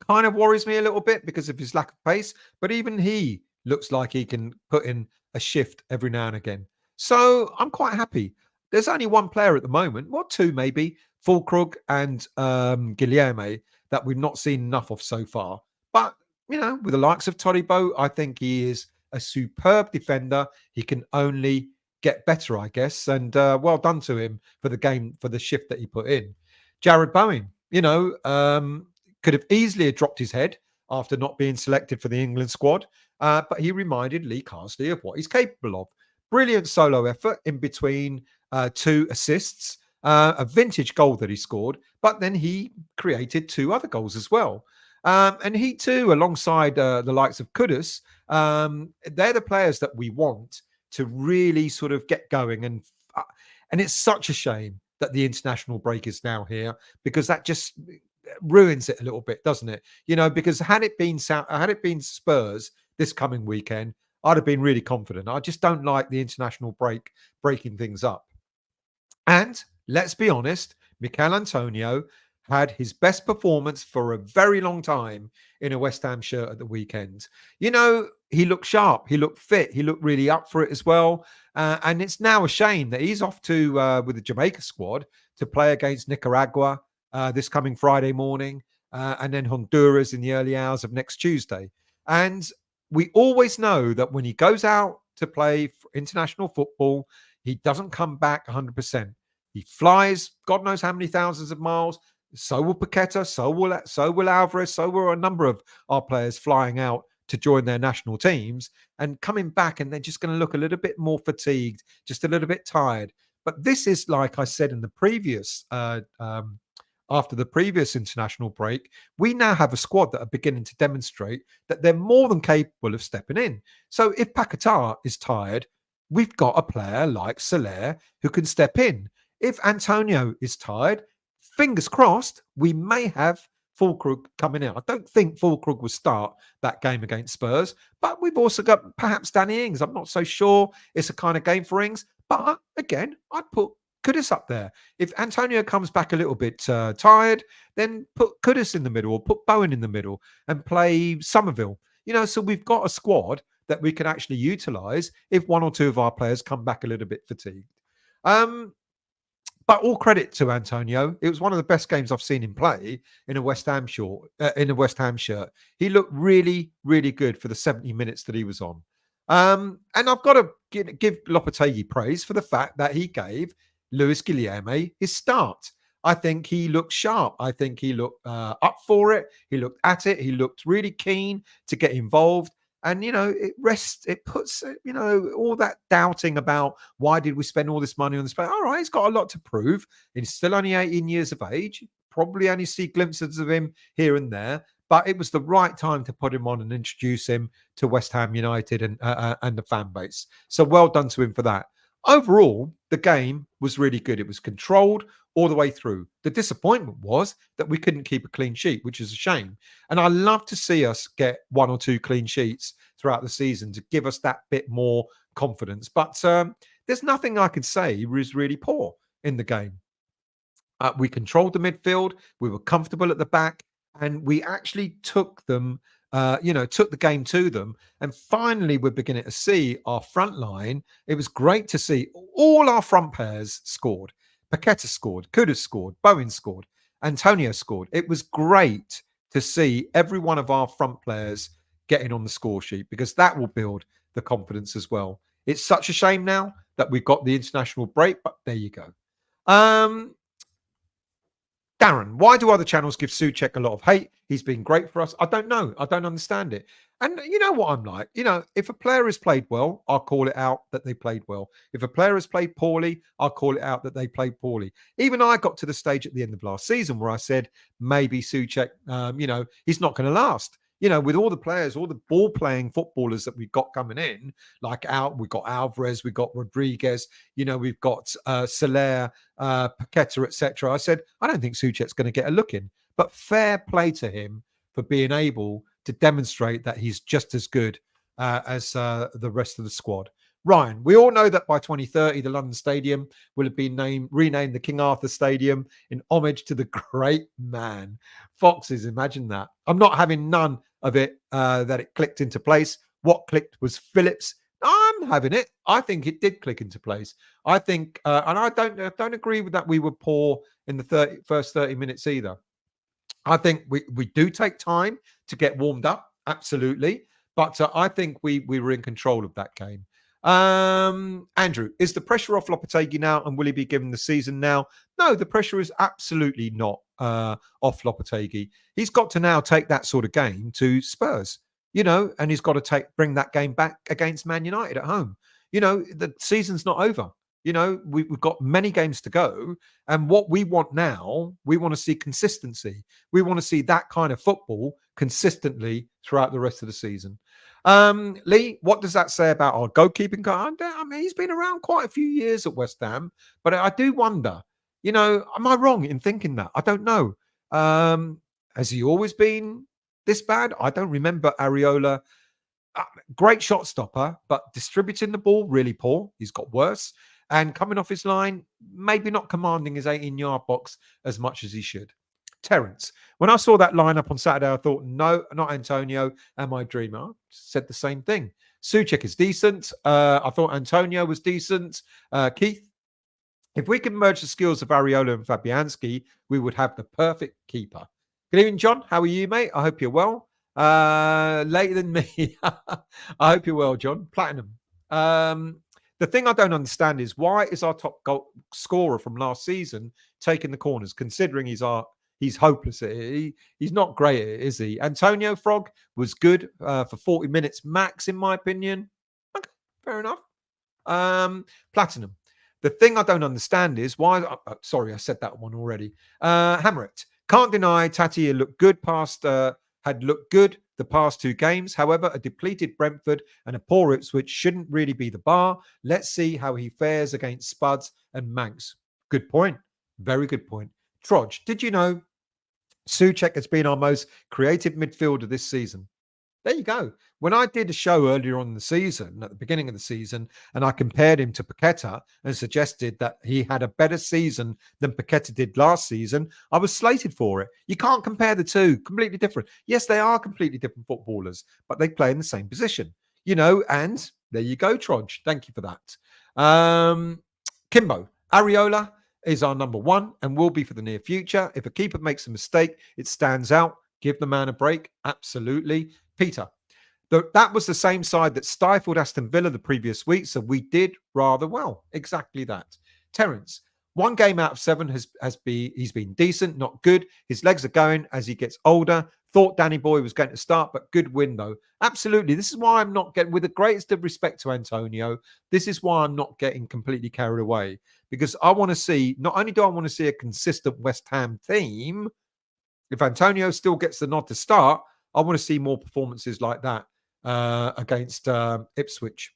kind of worries me a little bit because of his lack of pace, but even he looks like he can put in a shift every now and again. So I'm quite happy. There's only one player at the moment, well, 2 maybe, Fulkrug and Guilherme, that we've not seen enough of so far. But, you know, with the likes of Todibo, I think he is a superb defender. He can only get better, I guess. And well done to him for the game, for the shift that he put in. Jared Bowen, you know, could have easily dropped his head after not being selected for the England squad. But he reminded Lee Carsley of what he's capable of. brilliant solo effort in between 2 assists, a vintage goal that he scored, but then he created 2 other goals as well. And he too, alongside the likes of Kudus, they're the players that we want to really sort of get going. And it's such a shame that the international break is now here, because that just ruins it a little bit, doesn't it? Because had it been Spurs this coming weekend, I'd have been really confident. I just don't like the international break breaking things up. And let's be honest, Mikel Antonio had his best performance for a very long time in a West Ham shirt at the weekend. He looked sharp, he looked fit, he looked really up for it as well. And it's now a shame that he's off to with the Jamaica squad to play against Nicaragua this coming Friday morning, and then Honduras in the early hours of next Tuesday. And we always know that when he goes out to play international football, he doesn't come back 100%. He flies God knows how many thousands of miles. So will Paqueta, so will Alvarez, so will a number of our players flying out to join their national teams and coming back, and they're just going to look a little bit more fatigued, just a little bit tired. But this is, like I said in the previous after the previous international break, we now have a squad that are beginning to demonstrate that they're more than capable of stepping in. So if Paqueta is tired, we've got a player like Soler who can step in. If Antonio is tired, fingers crossed, we may have Fulkrug coming out. I don't think Fulkrug will start that game against Spurs, but we've also got perhaps Danny Ings. I'm not so sure it's a kind of game for Ings, but again, I'd put Kudus up there. If Antonio comes back a little bit tired, then put Kudus in the middle or put Bowen in the middle and play Somerville. So we've got a squad that we can actually utilise if 1 or 2 of our players come back a little bit fatigued. But all credit to Antonio. It was one of the best games I've seen him play in a West Ham shirt. He looked really, really good for the 70 minutes that he was on. And I've got to give Lopetegui praise for the fact that he gave Luis Guilherme his start. I think he looked sharp. I think he looked up for it. He looked at it. He looked really keen to get involved. And, it puts, all that doubting about why did we spend all this money on this player? All right, he's got a lot to prove. He's still only 18 years of age. Probably only see glimpses of him here and there. But it was the right time to put him on and introduce him to West Ham United and the fan base. So well done to him for that. Overall, the game was really good. It was controlled all the way through. The disappointment was that we couldn't keep a clean sheet, which is a shame. And I love to see us get 1 or 2 clean sheets throughout the season to give us that bit more confidence. But there's nothing I could say was really poor in the game. We controlled the midfield. We were comfortable at the back, and we actually took them. Took the game to them. And finally, we're beginning to see our front line. It was great to see all our front pairs scored. Paqueta scored, Kudus scored, Bowen scored, Antonio scored. It was great to see every one of our front players getting on the score sheet, because that will build the confidence as well. It's such a shame now that we've got the international break, but there you go. Darren, why do other channels give Souček a lot of hate? He's been great for us. I don't know. I don't understand it. And you know what I'm like? If a player has played well, I'll call it out that they played well. If a player has played poorly, I'll call it out that they played poorly. Even I got to the stage at the end of last season where I said, maybe Souček, he's not going to last. With all the players, all the ball-playing footballers that we've got coming in, we've got Alvarez, we've got Rodriguez, we've got Soler, Paqueta, etc. I said, I don't think Souček's going to get a look in. But fair play to him for being able to demonstrate that he's just as good as the rest of the squad. Ryan, we all know that by 2030, the London Stadium will have been renamed the King Arthur Stadium in homage to the great man. Foxes, imagine that. I'm not having none of it that it clicked into place. What clicked was Phillips. I'm having it. I think it did click into place. I think, and I don't agree with that we were poor in the first 30 minutes either. I think we do take time to get warmed up, absolutely. But I think we were in control of that game. Andrew, is the pressure off Lopetegui now, and will he be given the season now? No, the pressure is absolutely not off Lopetegui. He's got to now take that sort of game to Spurs. and he's got to bring that game back against Man United at home. The season's not over. We've got many games to go. And what we want now, we want to see consistency. We want to see that kind of football consistently throughout the rest of the season. Lee, what does that say about our goalkeeping? I mean, he's been around quite a few years at West Ham, but I do wonder, am I wrong in thinking that? I don't know. Has he always been this bad? I don't remember Areola. Great shot stopper, but distributing the ball, really poor. He's got worse. And coming off his line, maybe not commanding his 18-yard box as much as he should. Terence, when I saw that lineup on Saturday, I thought, no, not Antonio. Am I dreaming? I said the same thing. Souček is decent. I thought Antonio was decent. Keith, if we can merge the skills of Areola and Fabianski, we would have the perfect keeper. Good evening, John. How are you, mate? I hope you're well. Later than me. I hope you're well, John. Platinum. The thing I don't understand is why is our top goal scorer from last season taking the corners, considering he's hopeless at it. He's not great at it, is he? Antonio Frog was good for 40 minutes max, in my opinion. Okay, fair enough. Platinum. The thing I don't understand is why. Sorry, I said that one already. Hammerit. Can't deny Tati had looked good the past two games. However, a depleted Brentford and a poor Ipswich shouldn't really be the bar. Let's see how he fares against Spuds and Manx. Good point. Very good point. Trodge, did you know Souček has been our most creative midfielder this season? There you go. When I did a show earlier on in the season, at the beginning of the season, and I compared him to Paqueta and suggested that he had a better season than Paqueta did last season, I was slated for it. You can't compare the two. Completely different. Yes, they are completely different footballers, but they play in the same position. And there you go, Trodge. Thank you for that. Kimbo, Areola is our number one and will be for the near future. If a keeper makes a mistake, it stands out. Give the man a break. Absolutely. Peter, that was the same side that stifled Aston Villa the previous week, so we did rather well. Exactly that. Terence, 1 game out of 7 he's been decent, not good. His legs are going as he gets older. Thought Danny Boy was going to start, but good win though. Absolutely. This is why I'm not getting, with the greatest of respect to Antonio, this is why I'm not getting completely carried away, because I want to see, not only do I want to see a consistent West Ham team, if Antonio still gets the nod to start, I want to see more performances like that against Ipswich.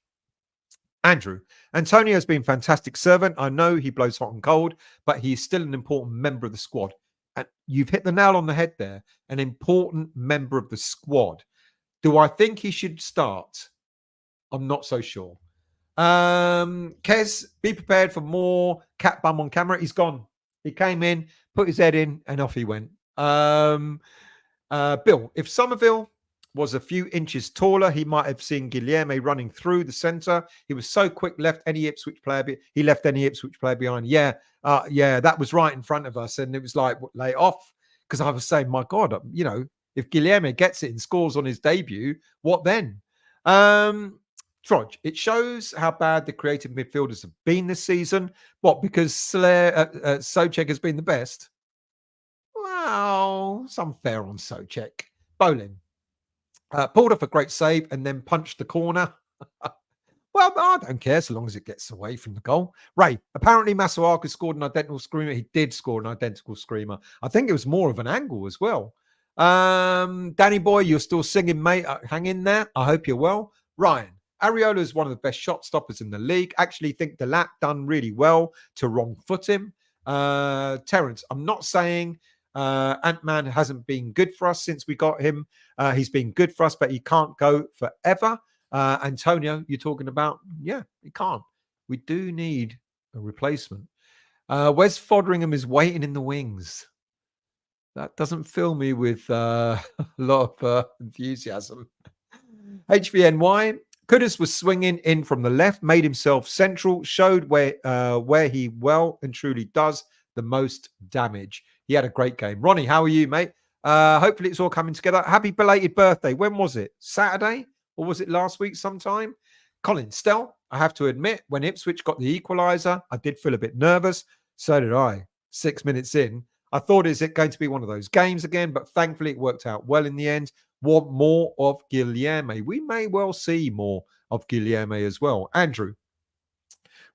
Andrew, Antonio has been a fantastic servant. I know he blows hot and cold, but he's still an important member of the squad. And you've hit the nail on the head there. An important member of the squad. Do I think he should start? I'm not so sure. Kez, be prepared for more cat bum on camera. He's gone. He came in, put his head in, and off he went. Bill, if Somerville was a few inches taller, he might have seen Guilherme running through the centre. He was so quick, he left any Ipswich player behind. Yeah, that was right in front of us. And it was like, lay off. Because I was saying, my God, if Guilherme gets it and scores on his debut, what then? Trodge, it shows how bad the creative midfielders have been this season. What, because Souček has been the best? Well, it's unfair on Souček. Bolin. Pulled off a great save and then punched the corner. Well, I don't care so long as it gets away from the goal. Ray, apparently Masuaku scored an identical screamer. He did score an identical screamer. I think it was more of an angle as well. Danny Boy, you're still singing, mate. Hang in there. I hope you're well. Ryan, Areola is one of the best shot stoppers in the league. Actually think Delap done really well to wrong foot him. Terence, I'm not saying Ant-Man hasn't been good for us since we got him. He's been good for us, but he can't go forever. Antonio, you're talking about? Yeah, he can't. We do need a replacement. Wes Foderingham is waiting in the wings. That doesn't fill me with a lot of enthusiasm. HVNY, Kudus was swinging in from the left, made himself central, showed where he well and truly does the most damage. He had a great game. Ronnie, how are you, mate? Hopefully it's all coming together. Happy belated birthday. When was it? Saturday? Or was it last week sometime? Colin, Stell, I have to admit, when Ipswich got the equaliser, I did feel a bit nervous. So did I. 6 minutes in, I thought, is it going to be one of those games again? But thankfully, it worked out well in the end. Want more of Guilherme? We may well see more of Guilherme as well. Andrew,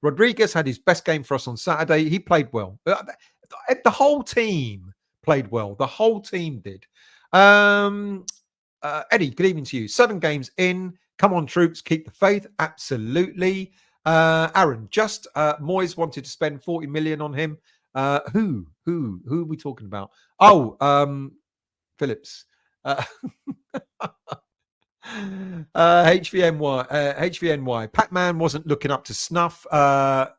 Rodriguez had his best game for us on Saturday. He played well. The whole team played well. The whole team did. Eddie, good evening to you. 7 games in. Come on, troops. Keep the faith. Absolutely. Aaron, just Moyes wanted to spend 40 million on him. Who are we talking about? Oh, Phillips. HVNY. Pac-Man wasn't looking up to snuff. But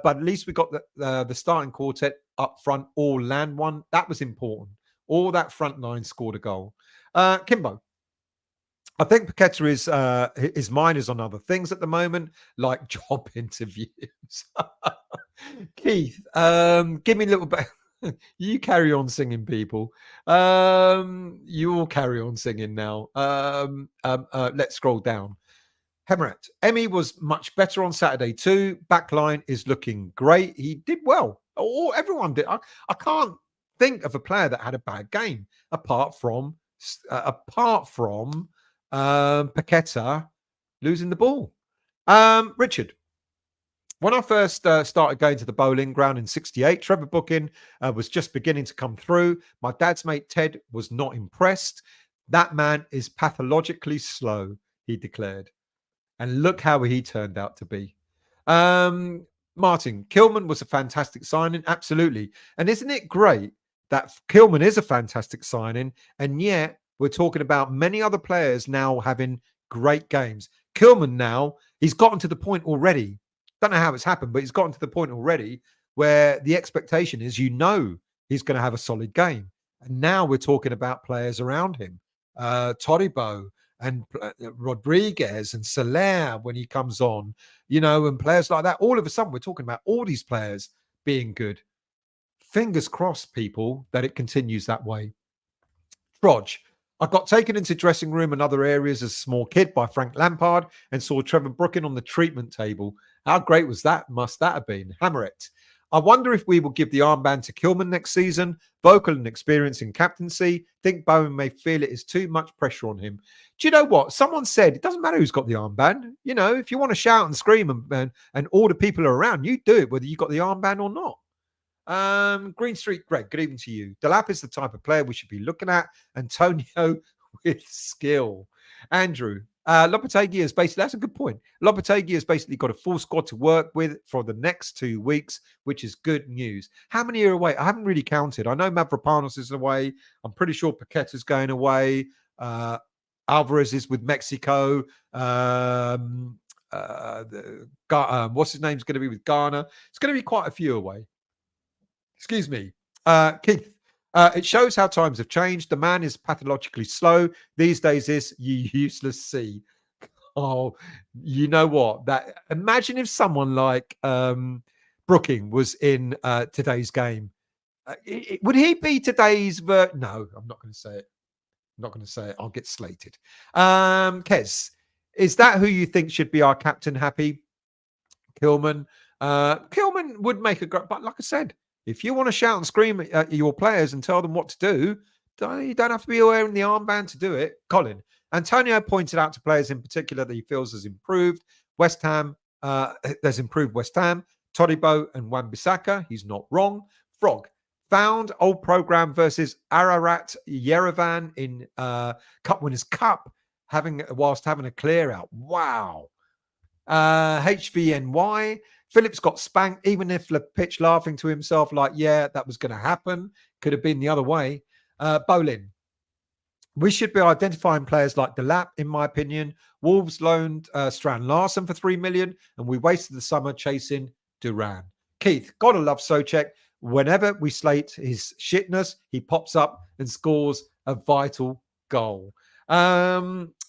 at least we got the starting quartet up front all land one. That was important. All that front line scored a goal. Kimbo, I think Paqueta is his mind is on other things at the moment, like job interviews. Keith, give me a little bit. You carry on singing, people. You all carry on singing now. Let's scroll down. Hemrat, Emmy was much better on Saturday too. Backline is looking great. He did well. Or everyone did. I can't think of a player that had a bad game apart from Paqueta losing the ball. Richard, when I first started going to the bowling ground in 68, Trevor Booking was just beginning to come through. My dad's mate Ted was not impressed. That man is pathologically slow, he declared. And look how he turned out to be. Martin, Kilman was a fantastic signing. Absolutely. And isn't it great that Kilman is a fantastic signing, and yet we're talking about many other players now having great games. Kilman now, he's gotten to the point already. Don't know how it's happened, but he's gotten to the point already where the expectation is, he's going to have a solid game. And now we're talking about players around him. Todibo and Rodriguez and Soler when he comes on, and players like that. All of a sudden, we're talking about all these players being good. Fingers crossed, people, that it continues that way. Trodge, I got taken into dressing room and other areas as a small kid by Frank Lampard and saw Trevor Brooking on the treatment table. How great was that? Must that have been? Hammer it. I wonder if we will give the armband to Kilman next season. Vocal and experience in captaincy. Think Bowen may feel it is too much pressure on him. Do you know what? Someone said it doesn't matter who's got the armband. If you want to shout and scream and all the people are around, you do it whether you've got the armband or not. Green Street Greg, good evening to you. Delap is the type of player we should be looking at. Antonio with skill. Andrew, Lopetegui is basically, that's a good point. Lopetegui has basically got a full squad to work with for the next 2 weeks, which is good news. How many are away? I haven't really counted. I know Mavropanos is away. I'm pretty sure Paqueta's going away. Alvarez is with Mexico. What's his name's going to be with Ghana? It's going to be quite a few away. Excuse me. Keith, it shows how times have changed. The man is pathologically slow. These days is you useless C. Oh, you know what? Imagine if someone like Brooking was in today's game. Would he be today's... No, I'm not going to say it. I'm not going to say it. I'll get slated. Kez, is that who you think should be our captain, Happy? Kilman. Kilman would make a great... But like I said, if you want to shout and scream at your players and tell them what to do, you don't have to be wearing the armband to do it. Colin, Antonio pointed out to players in particular that he feels has improved. West Ham, there's improved West Ham. Todibo and Wan-Bissaka, he's not wrong. Frog, found old program versus Ararat Yerevan in Cup Winners' Cup, whilst having a clear out. Wow. HVNY, Phillips got spanked, even if the pitch laughing to himself like, yeah, that was going to happen. Could have been the other way. Bolin, we should be identifying players like Delap, in my opinion. Wolves loaned Strand Larson for 3 million, and we wasted the summer chasing Duran. Keith, gotta love Souček. Whenever we slate his shitness, he pops up and scores a vital goal.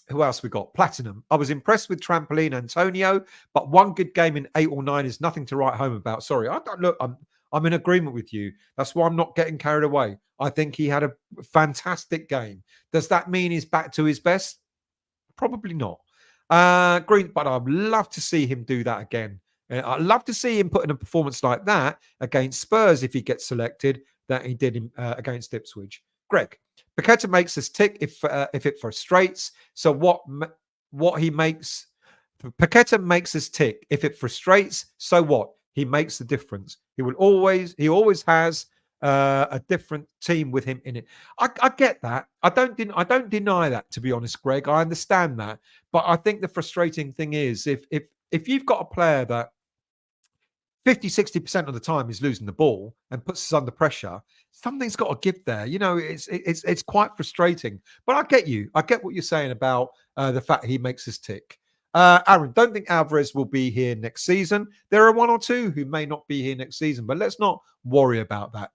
Who else we got? Platinum. I was impressed with Trampoline Antonio, but one good game in 8 or 9 is nothing to write home about. Sorry, I'm in agreement with you. That's why I'm not getting carried away. I think he had a fantastic game. Does that mean he's back to his best? Probably not. Green, but I'd love to see him do that again. I'd love to see him put in a performance like that against Spurs if he gets selected. that he did against Ipswich. Greg, Paqueta makes us tick if it frustrates. So what he makes, Paqueta makes us tick if it frustrates. So what? He makes the difference. He always has a different team with him in it. I get that. I don't deny that, to be honest, Greg. I understand that, but I think the frustrating thing is if you've got a player that 50-60% of the time is losing the ball and puts us under pressure, something's got to give there. It's quite frustrating. But I get you. I get what you're saying about the fact he makes us tick. Aaron, don't think Alvarez will be here next season. There are one or two who may not be here next season, but let's not worry about that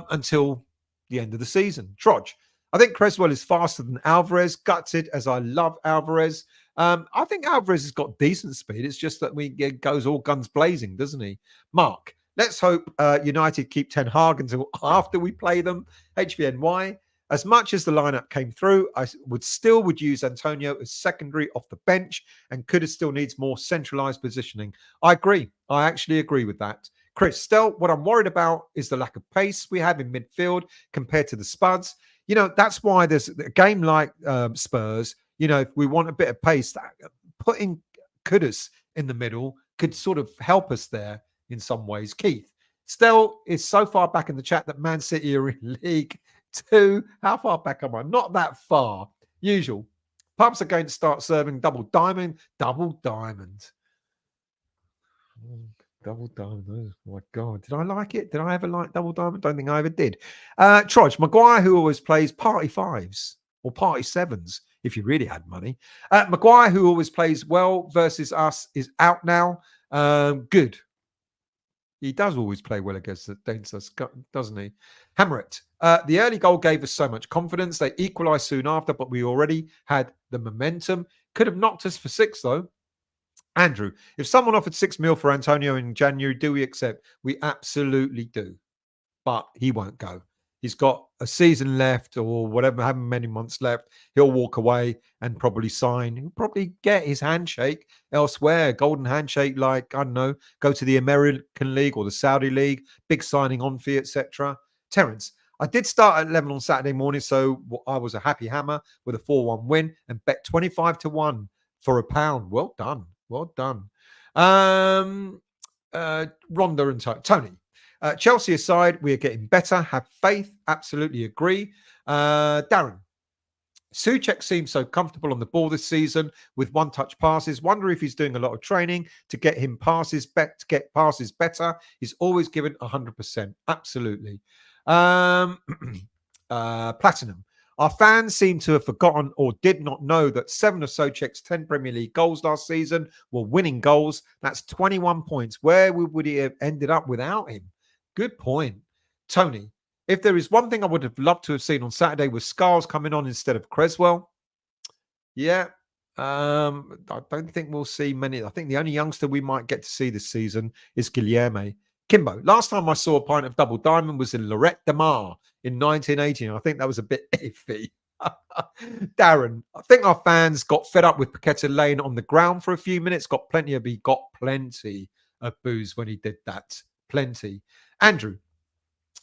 until the end of the season. Trudge, I think Creswell is faster than Alvarez. Gutted as I love Alvarez. I think Alvarez has got decent speed. It's just that it goes all guns blazing, doesn't he? Mark, let's hope United keep Ten Hag until after we play them. HVNY, as much as the lineup came through, I would use Antonio as secondary off the bench and could have still needs more centralised positioning. I agree. I actually agree with that. Chris, still, what I'm worried about is the lack of pace we have in midfield compared to the Spuds. That's why there's a game like Spurs. If we want a bit of pace, putting Kudus in the middle could sort of help us there in some ways. Keith, Stell is so far back in the chat that Man City are in League 2. How far back am I? Not that far. Usual. Pubs are going to start serving double diamond. Double diamond. Double diamond. Oh my God. Did I like it? Did I ever like double diamond? Don't think I ever did. Trudge, Maguire, who always plays party fives or party sevens, if you really had money. Maguire, who always plays well versus us, is out now. Good. He does always play well against us, doesn't he? Hammerit. The early goal gave us so much confidence. They equalised soon after, but we already had the momentum. Could have knocked us for 6, though. Andrew, if someone offered 6 mil for Antonio in January, do we accept? We absolutely do. But he won't go. He's got a season left or whatever, however many months left. He'll walk away and probably sign. He'll probably get his handshake elsewhere, golden handshake, like, I don't know, go to the American League or the Saudi League, big signing on fee, etc. Terence, I did start at 11 on Saturday morning, so I was a happy hammer with a 4-1 win and bet 25-1 for £1. Well done. Well done. Rhonda and Tony. Chelsea aside, we are getting better. Have faith. Absolutely agree. Darren. Souček seems so comfortable on the ball this season with one-touch passes. Wonder if he's doing a lot of training to get him passes, to get passes better. He's always given 100%. Absolutely. Platinum. Our fans seem to have forgotten or did not know that 7 of Souček's 10 Premier League goals last season were winning goals. That's 21 points. Where would he have ended up without him? Good point. Tony, if there is one thing I would have loved to have seen on Saturday was Scars coming on instead of Creswell. Yeah. I don't think we'll see many. I think the only youngster we might get to see this season is Guilherme. Kimbo, last time I saw a pint of double diamond was in Lorette de Mar in 1918. I think that was a bit iffy. Darren, I think our fans got fed up with Paqueta laying on the ground for a few minutes. Got plenty of booze when he did that. Plenty. Andrew,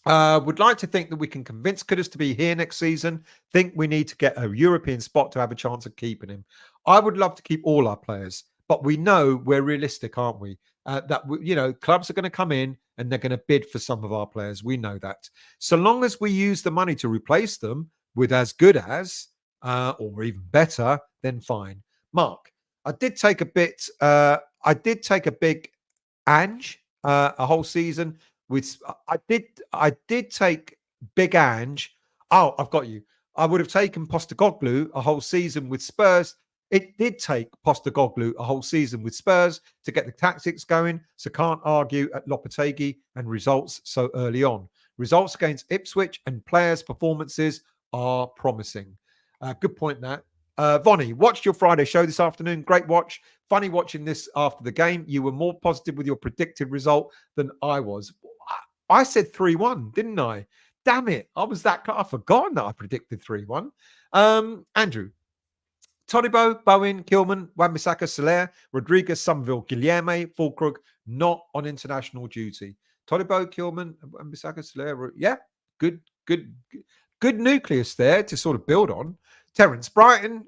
would like to think that we can convince Kudus to be here next season. Think we need to get a European spot to have a chance of keeping him. I would love to keep all our players, but we know we're realistic, aren't we? Clubs are going to come in and they're going to bid for some of our players. We know that. So long as we use the money to replace them with as good as or even better, then fine. Mark, I did take a big Ange a whole season. I did take Big Ange. Oh, I've got you. I would have taken Postecoglou a whole season with Spurs. It did take Postecoglou a whole season with Spurs to get the tactics going, so can't argue at Lopetegui and results so early on. Results against Ipswich and players' performances are promising. Good point, Nat. Vonnie, watched your Friday show this afternoon. Great watch. Funny watching this after the game. You were more positive with your predicted result than I was. I said 3-1, didn't I? Damn it. I've forgotten that I predicted 3-1. Andrew. Todibo, Bowen, Kilman, Wan-Bissaka, Soler, Rodriguez, Somerville, Guilherme, Fulkrug, not on international duty. Todibo, Kilman, and Bissaka, Solera. Yeah, good, good, good nucleus there to sort of build on. Terence Brighton,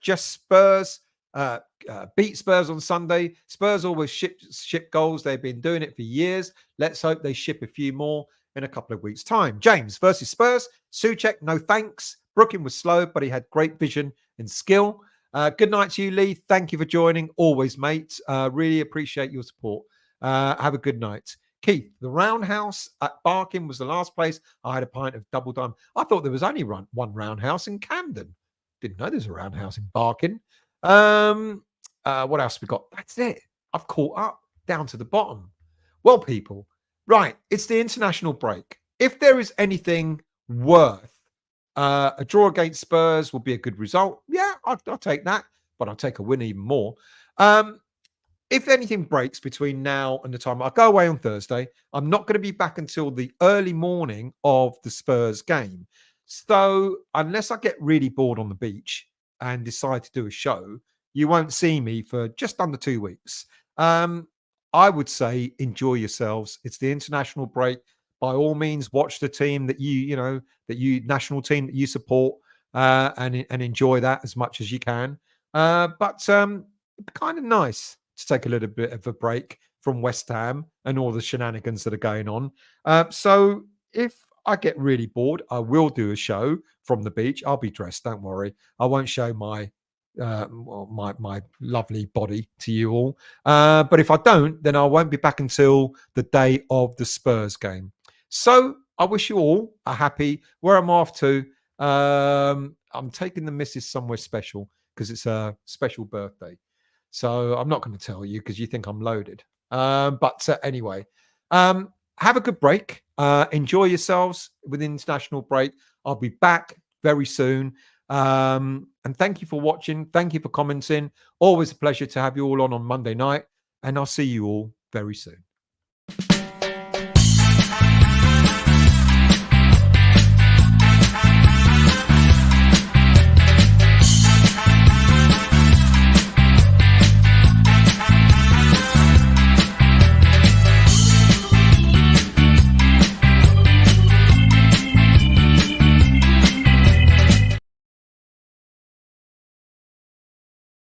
just Spurs. Beat Spurs on Sunday. Spurs always ship goals. They've been doing it for years. Let's hope they ship a few more in a couple of weeks' time. James versus Spurs. Souček, no thanks. Brooking was slow, but he had great vision and skill. Good night to you, Lee. Thank you for joining. Always, mate. Really appreciate your support. Have a good night. Keith, the Roundhouse at Barking was the last place I had a pint of double dime. I thought there was only one Roundhouse in Camden. Didn't know there's a Roundhouse in Barking. What else we got? That's it. I've caught up down to the bottom. Well, people, right. It's the international break. If there is anything worth a draw against Spurs will be a good result. Yeah, I'll take that, but I'll take a win even more. If anything breaks between now and the time I go away on Thursday, I'm not going to be back until the early morning of the Spurs game. So unless I get really bored on the beach and decide to do a show, you won't see me for just under 2 weeks. I would say enjoy yourselves. It's the international break. By all means, watch the team that national team that you support, and enjoy that as much as you can. But kind of nice to take a little bit of a break from West Ham and all the shenanigans that are going on. So if I get really bored, I will do a show from the beach. I'll be dressed. Don't worry. I won't show my lovely body to you all. But if I don't, then I won't be back until the day of the Spurs game. So I wish you all a happy. Where I'm off to, I'm taking the missus somewhere special because it's a special birthday. So I'm not going to tell you because you think I'm loaded. But anyway, have a good break. Enjoy yourselves with the international break. I'll be back very soon. And thank you for watching. Thank you for commenting. Always a pleasure to have you all on Monday night. And I'll see you all very soon.